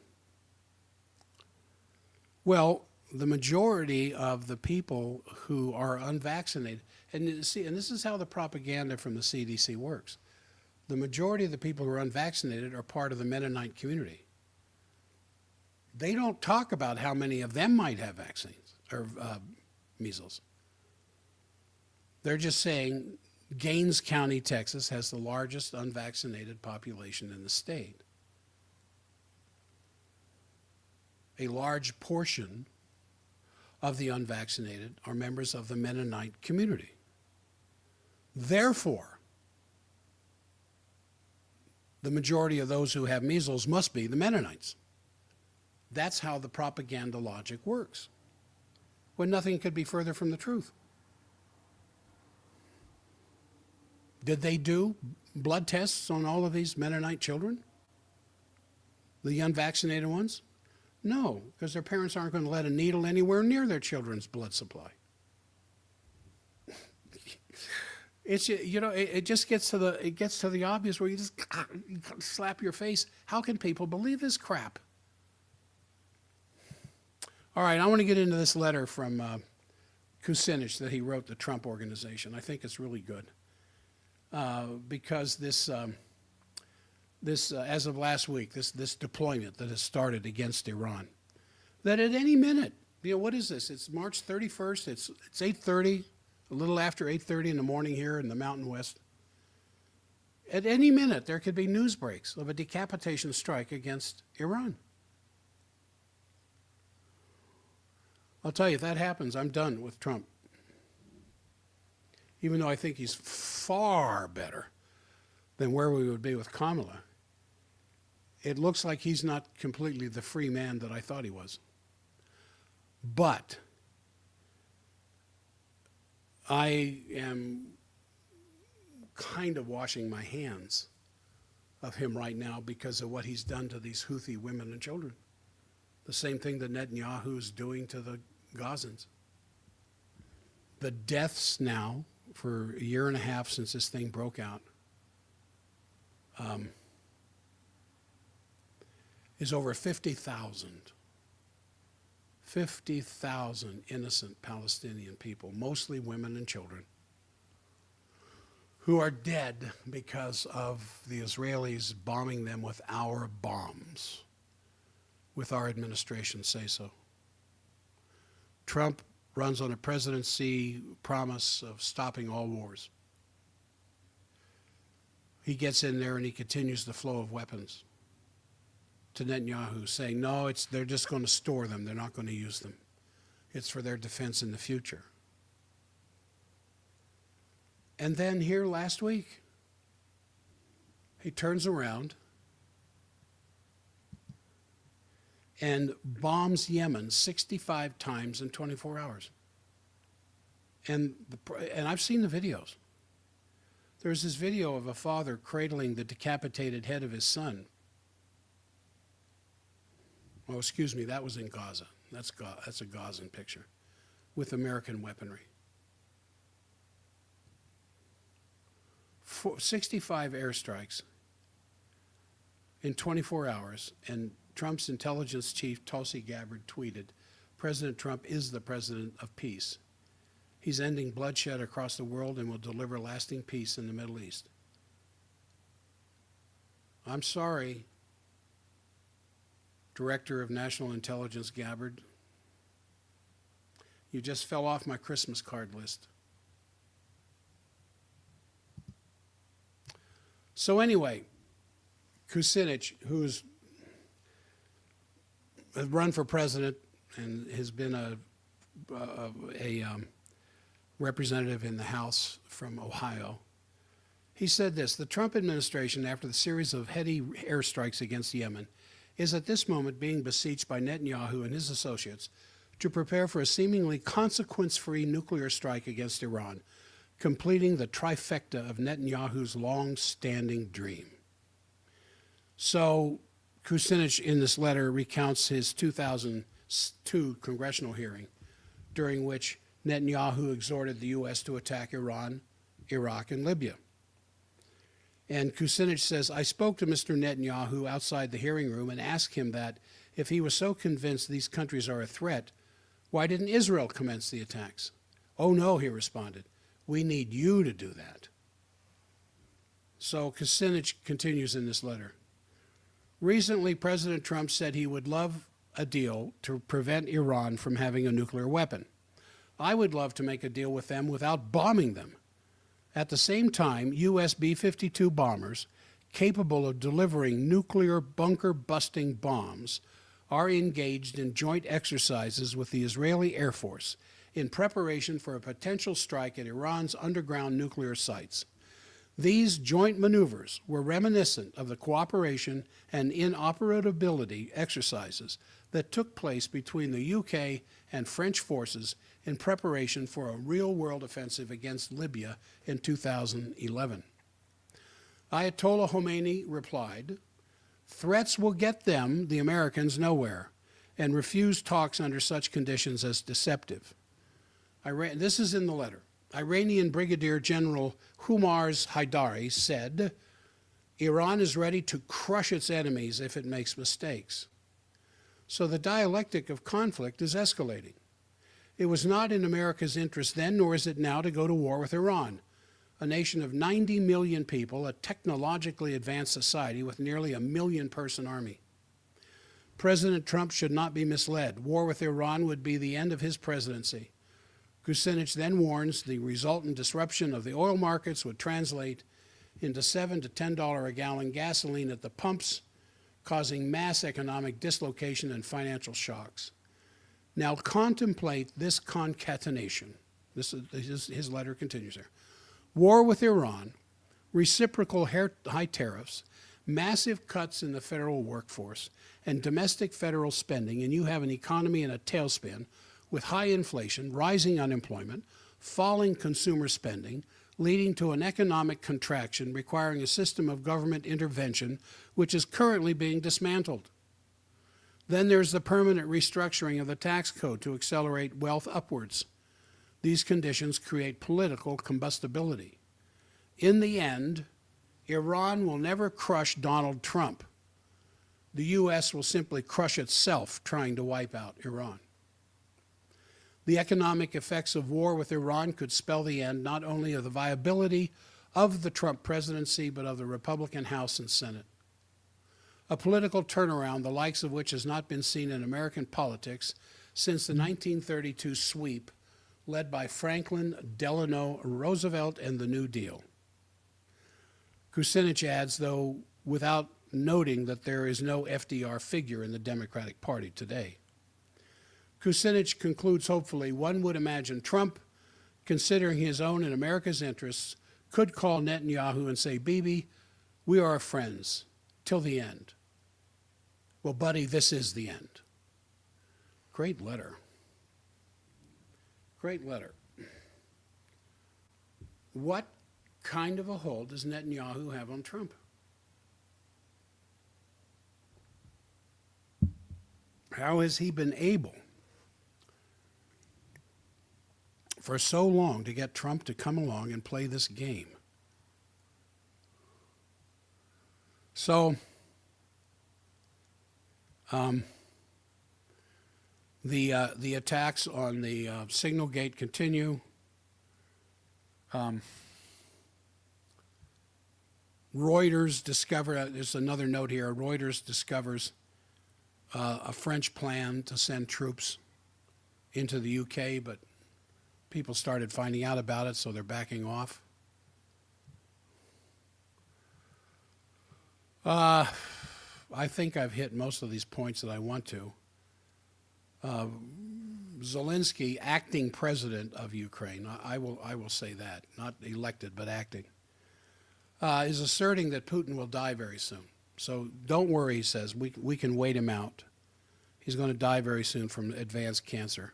Well, the majority of the people who are unvaccinated, and see, and this is how the propaganda from the CDC works. The majority of the people who are unvaccinated are part of the Mennonite community. They don't talk about how many of them might have vaccines or measles. They're just saying Gaines County, Texas, has the largest unvaccinated population in the state. A large portion of the unvaccinated are members of the Mennonite community. Therefore, the majority of those who have measles must be the Mennonites. That's how the propaganda logic works, when nothing could be further from the truth. Did they do blood tests on all of these Mennonite children? The unvaccinated ones? No, because their parents aren't going to let a needle anywhere near their children's blood supply. It's, you know, it just gets to the obvious where you just slap your face. How can people believe this crap? All right, I want to get into this letter from Kucinich that he wrote the Trump Organization. I think it's really good because this, as of last week, this deployment that has started against Iran, that at any minute, you know, what is this? It's March 31st. It's 8:30, a little after 8:30 in the morning here in the Mountain West. At any minute, there could be news breaks of a decapitation strike against Iran. I'll tell you, if that happens, I'm done with Trump. Even though I think he's far better than where we would be with Kamala, it looks like he's not completely the free man that I thought he was. But I am kind of washing my hands of him right now because of what he's done to these Houthi women and children. The same thing that Netanyahu is doing to the Gazans. The deaths now, for a year and a half since this thing broke out, is over 50,000. 50,000 innocent Palestinian people, mostly women and children, who are dead because of the Israelis bombing them with our bombs, with our administration say so. Trump runs on a presidency promise of stopping all wars. He gets in there and he continues the flow of weapons to Netanyahu, saying, no, they're just going to store them. They're not going to use them. It's for their defense in the future. And then here last week, he turns around and bombs Yemen 65 times in 24 hours. And I've seen the videos. There's this video of a father cradling the decapitated head of his son. Oh, excuse me, that was in Gaza. That's a Gazan picture with American weaponry. 65 airstrikes in 24 hours, and Trump's intelligence chief, Tulsi Gabbard, tweeted, President Trump is the president of peace. He's ending bloodshed across the world and will deliver lasting peace in the Middle East. I'm sorry, Director of National Intelligence Gabbard. You just fell off my Christmas card list. So anyway, Kucinich, who's run for president and has been a representative in the House from Ohio, he said this: the Trump administration, after the series of heady airstrikes against Yemen, is at this moment being beseeched by Netanyahu and his associates to prepare for a seemingly consequence-free nuclear strike against Iran, completing the trifecta of Netanyahu's long-standing dream. So Kucinich in this letter recounts his 2002 congressional hearing, during which Netanyahu exhorted the U.S. to attack Iran, Iraq, and Libya. And Kucinich says, I spoke to Mr. Netanyahu outside the hearing room and asked him that If he was so convinced these countries are a threat, why didn't Israel commence the attacks? Oh no, he responded, we need you to do that. So Kucinich continues in this letter. Recently, President Trump said he would love a deal to prevent Iran from having a nuclear weapon. I would love to make a deal with them without bombing them. At the same time, U.S. B-52 bombers capable of delivering nuclear bunker-busting bombs are engaged in joint exercises with the Israeli Air Force in preparation for a potential strike at Iran's underground nuclear sites. These joint maneuvers were reminiscent of the cooperation and interoperability exercises that took place between the UK and French forces in preparation for a real-world offensive against Libya in 2011. Ayatollah Khomeini replied, "Threats will get them, the Americans, nowhere, and refused talks under such conditions as deceptive." This is in the letter. Iranian Brigadier General Humars Haidari said, "Iran is ready to crush its enemies if it makes mistakes." So the dialectic of conflict is escalating. It was not in America's interest then, nor is it now, to go to war with Iran, a nation of 90 million people, a technologically advanced society with nearly a million-person army. President Trump should not be misled. War with Iran would be the end of his presidency. Kucinich then warns the resultant disruption of the oil markets would translate into $7 to $10 a gallon gasoline at the pumps, causing mass economic dislocation and financial shocks. Now contemplate this concatenation. His letter continues there. War with Iran, reciprocal high tariffs, massive cuts in the federal workforce, and domestic federal spending, and you have an economy in a tailspin with high inflation, rising unemployment, falling consumer spending, leading to an economic contraction requiring a system of government intervention which is currently being dismantled. Then there's the permanent restructuring of the tax code to accelerate wealth upwards. These conditions create political combustibility. In the end, Iran will never crush Donald Trump. The U.S. will simply crush itself trying to wipe out Iran. The economic effects of war with Iran could spell the end not only of the viability of the Trump presidency, but of the Republican House and Senate. A political turnaround, the likes of which has not been seen in American politics since the 1932 sweep led by Franklin Delano Roosevelt and the New Deal. Kucinich adds, though, without noting that there is no FDR figure in the Democratic Party today. Kucinich concludes hopefully, one would imagine Trump, considering his own and America's interests, could call Netanyahu and say, "Bibi, we are friends till the end." Well, buddy, this is the end. Great letter. Great letter. What kind of a hold does Netanyahu have on Trump? How has he been able for so long to get Trump to come along and play this game? So, the attacks on the Signal Gate continue. Reuters there's another note here, Reuters discovers a French plan to send troops into the UK, but people started finding out about it, so they're backing off. I think I've hit most of these points that I want to. Zelensky, acting president of Ukraine, I will say that, not elected, but acting, is asserting that Putin will die very soon. So don't worry, he says, we can wait him out. He's going to die very soon from advanced cancer.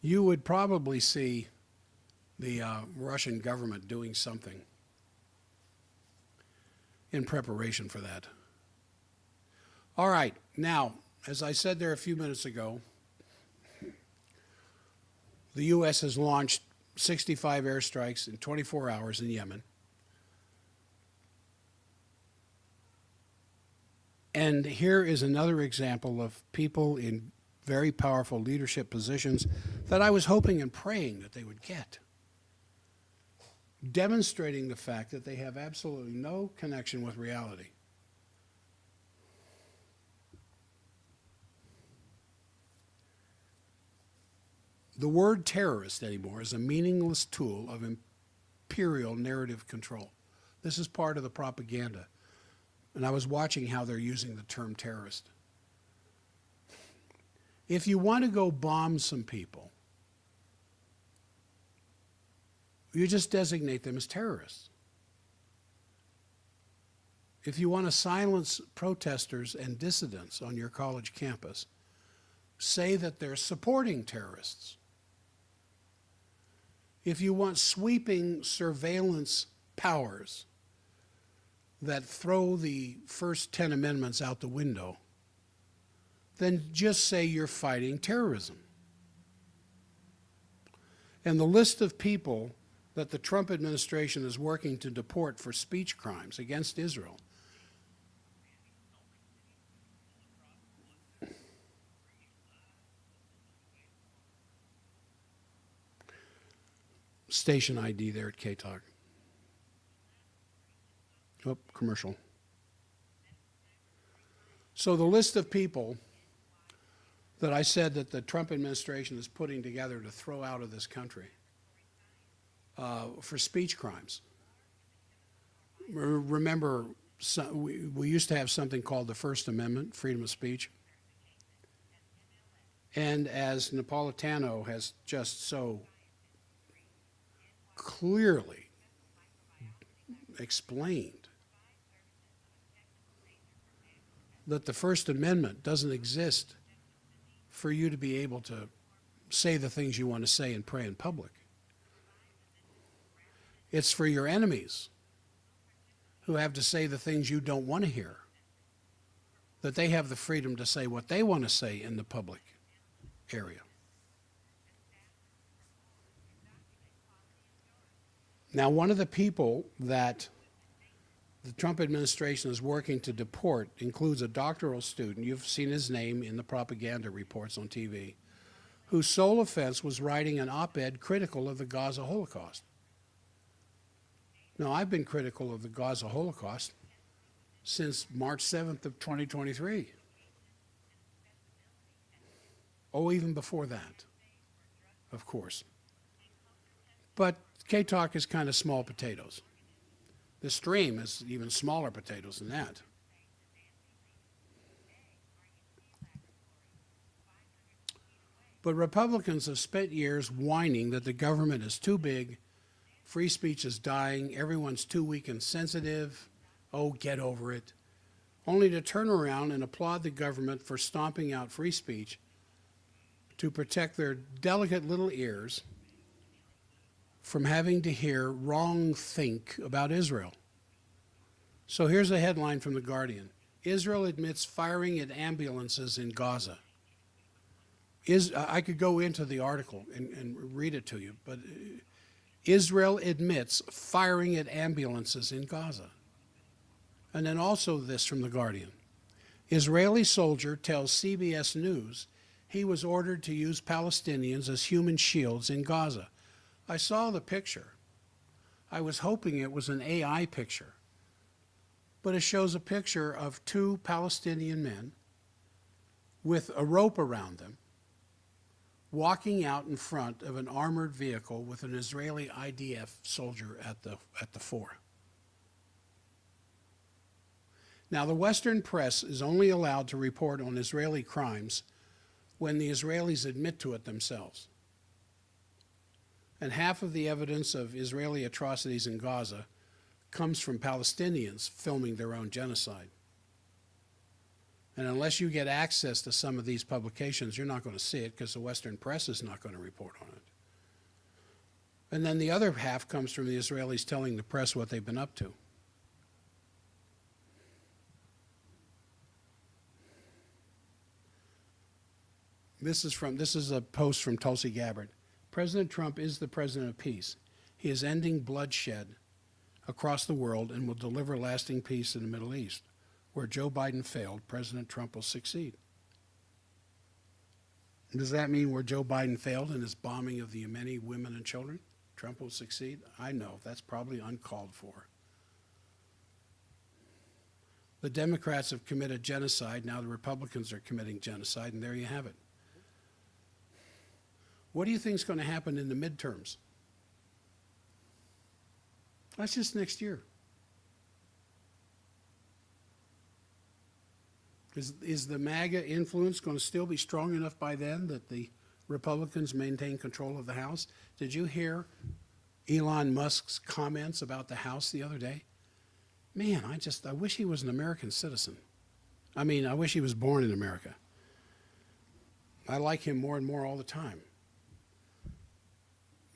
You would probably see the Russian government doing something in preparation for that. All right, now, as I said there a few minutes ago, the U.S. has launched 65 airstrikes in 24 hours in Yemen. And here is another example of people in very powerful leadership positions that I was hoping and praying that they would get, demonstrating the fact that they have absolutely no connection with reality. The word terrorist anymore is a meaningless tool of imperial narrative control. This is part of the propaganda. And I was watching how they're using the term terrorist. If you want to go bomb some people, you just designate them as terrorists. If you want to silence protesters and dissidents on your college campus, say that they're supporting terrorists. If you want sweeping surveillance powers that throw the first 10 amendments out the window, then just say you're fighting terrorism. And the list of people that the Trump administration is working to deport for speech crimes against Israel station ID there at K-Talk. Oh, commercial. So the list of people that I said that the Trump administration is putting together to throw out of this country for speech crimes. Remember, we used to have something called the First Amendment, freedom of speech. And as Napolitano has just so clearly explained, that the First Amendment doesn't exist for you to be able to say the things you want to say and pray in public. It's for your enemies who have to say the things you don't want to hear, that they have the freedom to say what they want to say in the public area. Now, one of the people that the Trump administration is working to deport includes a doctoral student, you've seen his name in the propaganda reports on TV, whose sole offense was writing an op-ed critical of the Gaza Holocaust. Now, I've been critical of the Gaza Holocaust since March 7th of 2023. Oh, even before that, of course. But K-Talk is kind of small potatoes. The stream is even smaller potatoes than that. But Republicans have spent years whining that the government is too big, free speech is dying, everyone's too weak and sensitive, oh, get over it, only to turn around and applaud the government for stomping out free speech to protect their delicate little ears from having to hear wrong think about Israel. So here's a headline from The Guardian. Israel admits firing at ambulances in Gaza. I could go into the article and read it to you, but Israel admits firing at ambulances in Gaza. And then also this from The Guardian. Israeli soldier tells CBS News he was ordered to use Palestinians as human shields in Gaza. I saw the picture. I was hoping it was an AI picture. But it shows a picture of two Palestinian men with a rope around them walking out in front of an armored vehicle with an Israeli IDF soldier at the fore. Now, the Western press is only allowed to report on Israeli crimes when the Israelis admit to it themselves. And half of the evidence of Israeli atrocities in Gaza comes from Palestinians filming their own genocide. And unless you get access to some of these publications, you're not going to see it because the Western press is not going to report on it. And then the other half comes from the Israelis telling the press what they've been up to. This is a post from Tulsi Gabbard. President Trump is the president of peace. He is ending bloodshed across the world and will deliver lasting peace in the Middle East. Where Joe Biden failed, President Trump will succeed. Does that mean where Joe Biden failed in his bombing of the Yemeni women and children, Trump will succeed? I know, that's probably uncalled for. The Democrats have committed genocide, now the Republicans are committing genocide, and there you have it. What do you think is going to happen in the midterms? That's just next year. Is the MAGA influence going to still be strong enough by then that the Republicans maintain control of the House? Did you hear Elon Musk's comments about the House the other day? Man, I wish he was an American citizen. I mean, I wish he was born in America. I like him more and more all the time.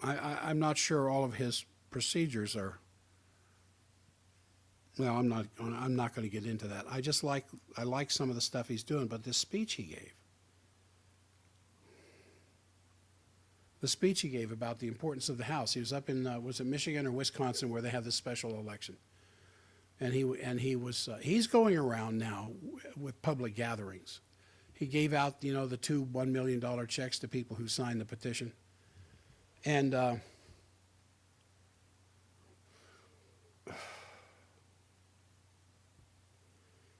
I'm not sure all of his procedures are. Well, I'm not going to get into that. I like some of the stuff he's doing, but this speech he gave. The speech he gave about the importance of the House. He was up in was it Michigan or Wisconsin where they have this special election, and he's going around now with public gatherings. He gave out the two $1 million checks to people who signed the petition, and.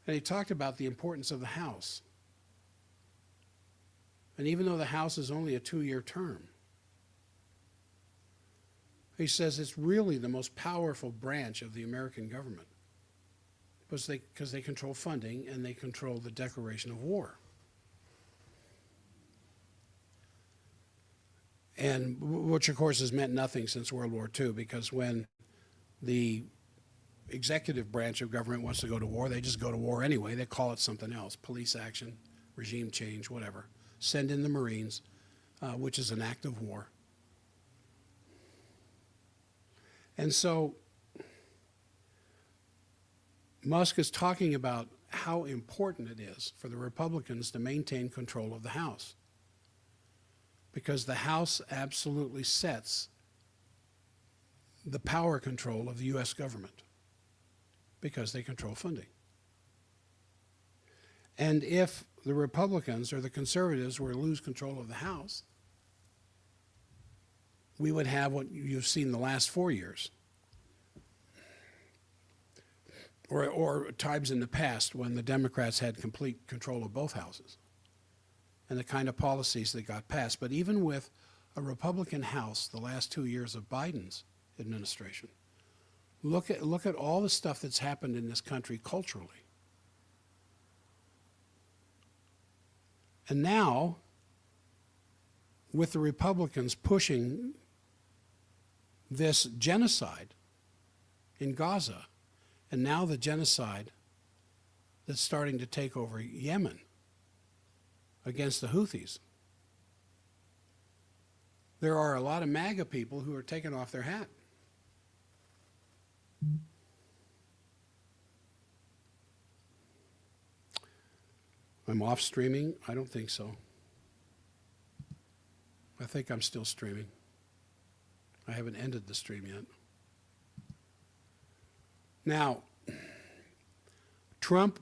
And he talked about the importance of the House. And even though the House is only a 2-year term, he says it's really the most powerful branch of the American government because they control funding and they control the declaration of war. And which, of course, has meant nothing since World War II, because when the executive branch of government wants to go to war, they just go to war anyway. They call it something else: police action, regime change, whatever. Send in the Marines, which is an act of war. And so Musk is talking about how important it is for the Republicans to maintain control of the House, because the House absolutely sets the power control of the U.S. government, because they control funding. And if the Republicans or the conservatives were to lose control of the House, we would have what you've seen the last 4 years, or times in the past when the Democrats had complete control of both houses and the kind of policies that got passed. But even with a Republican House the last 2 years of Biden's administration, look at all the stuff that's happened in this country culturally. And now, with the Republicans pushing this genocide in Gaza, and now the genocide that's starting to take over Yemen against the Houthis, there are a lot of MAGA people who are taking off their hat. I'm off streaming? I don't think so. I think I'm still streaming. I haven't ended the stream yet. Now, Trump,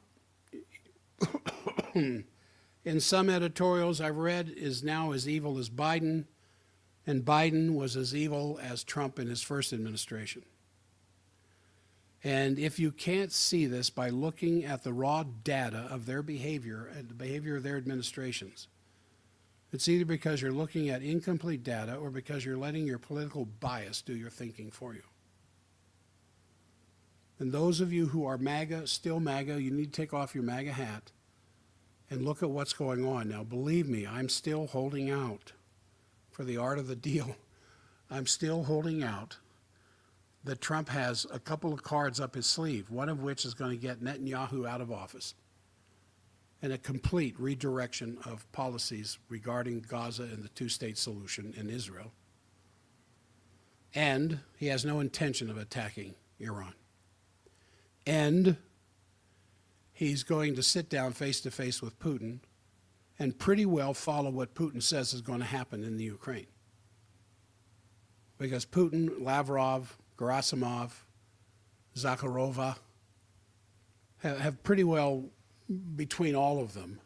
in some editorials I've read, is now as evil as Biden, and Biden was as evil as Trump in his first administration. And if you can't see this by looking at the raw data of their behavior and the behavior of their administrations, it's either because you're looking at incomplete data or because you're letting your political bias do your thinking for you. And those of you who are MAGA, still MAGA, you need to take off your MAGA hat and look at what's going on. Now, believe me, I'm still holding out for the art of the deal. I'm still holding out that Trump has a couple of cards up his sleeve, one of which is going to get Netanyahu out of office, and a complete redirection of policies regarding Gaza and the two-state solution in Israel. And he has no intention of attacking Iran. And he's going to sit down face-to-face with Putin and pretty well follow what Putin says is going to happen in the Ukraine. Because Putin, Lavrov, Gerasimov, Zakharova have pretty well, between all of them,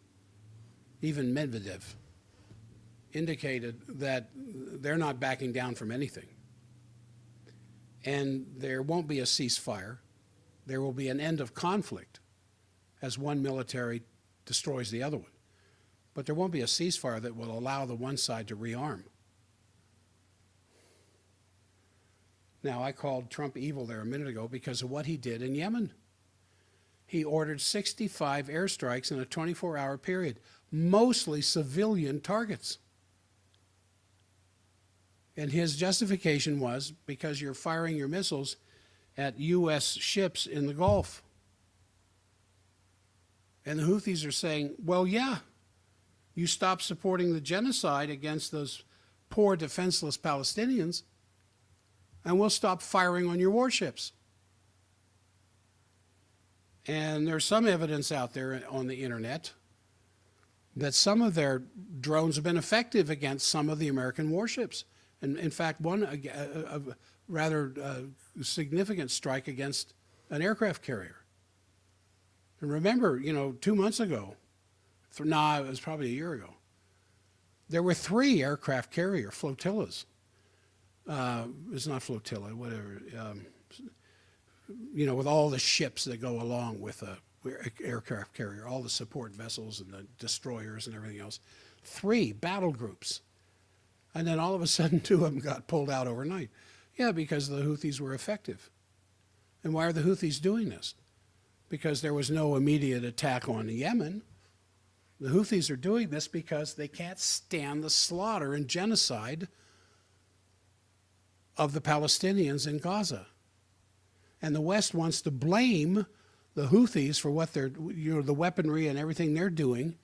even Medvedev, indicated that they're not backing down from anything. And there won't be a ceasefire. There will be an end of conflict as one military destroys the other one. But there won't be a ceasefire that will allow the one side to rearm. Now, I called Trump evil there a minute ago because of what he did in Yemen. He ordered 65 airstrikes in a 24-hour period, mostly civilian targets. And his justification was because you're firing your missiles at U.S. ships in the Gulf. And the Houthis are saying, well, yeah, you stop supporting the genocide against those poor, defenseless Palestinians, and we'll stop firing on your warships. And there's some evidence out there on the internet that some of their drones have been effective against some of the American warships. And in fact, one a rather significant strike against an aircraft carrier. And remember, 2 months ago, it was probably a year ago, there were 3 aircraft carrier flotillas. It's not flotilla, whatever. With all the ships that go along with a aircraft carrier, all the support vessels and the destroyers and everything else. 3 battle groups. And then all of a sudden 2 of them got pulled out overnight. Yeah, because the Houthis were effective. And why are the Houthis doing this? Because there was no immediate attack on Yemen. The Houthis are doing this because they can't stand the slaughter and genocide of the Palestinians in Gaza. And the West wants to blame the Houthis for what they're, the weaponry and everything they're doing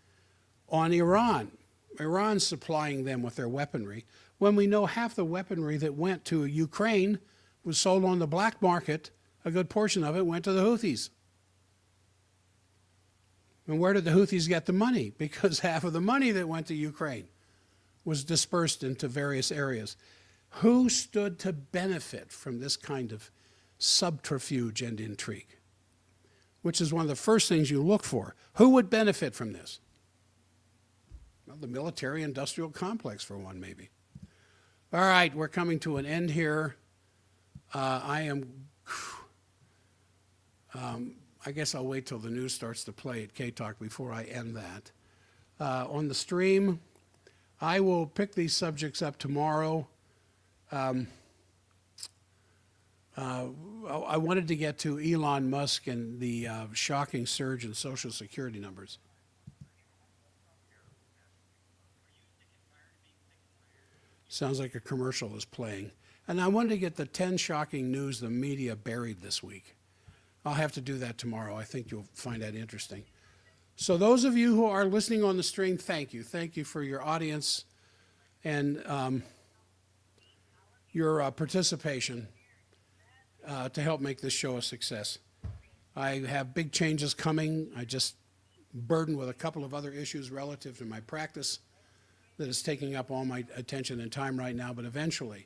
on Iran. Iran's supplying them with their weaponry, when we know half the weaponry that went to Ukraine was sold on the black market. A good portion of it went to the Houthis. And where did the Houthis get the money? Because half of the money that went to Ukraine was dispersed into various areas. Who stood to benefit from this kind of subterfuge and intrigue? Which is one of the first things you look for. Who would benefit from this? Well, the military-industrial complex, for one, maybe. All right, we're coming to an end here. I guess I'll wait till the news starts to play at K-Talk before I end that. On the stream, I will pick these subjects up tomorrow. I wanted to get to Elon Musk and the shocking surge in Social Security numbers. Sounds like a commercial is playing. And I wanted to get the 10 shocking news the media buried this week. I'll have to do that tomorrow. I think you'll find that interesting. So those of you who are listening on the stream, thank you. Thank you for your audience and your participation to help make this show a success. I have big changes coming. I just burdened with a couple of other issues relative to my practice that is taking up all my attention and time right now, but eventually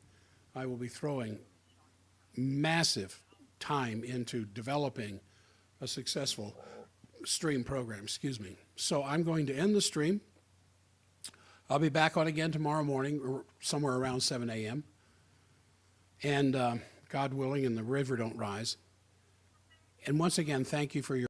I will be throwing massive time into developing a successful stream program, So I'm going to end the stream. I'll be back on again tomorrow morning, or somewhere around 7 a.m. And God willing, and the river don't rise. And once again, thank you for your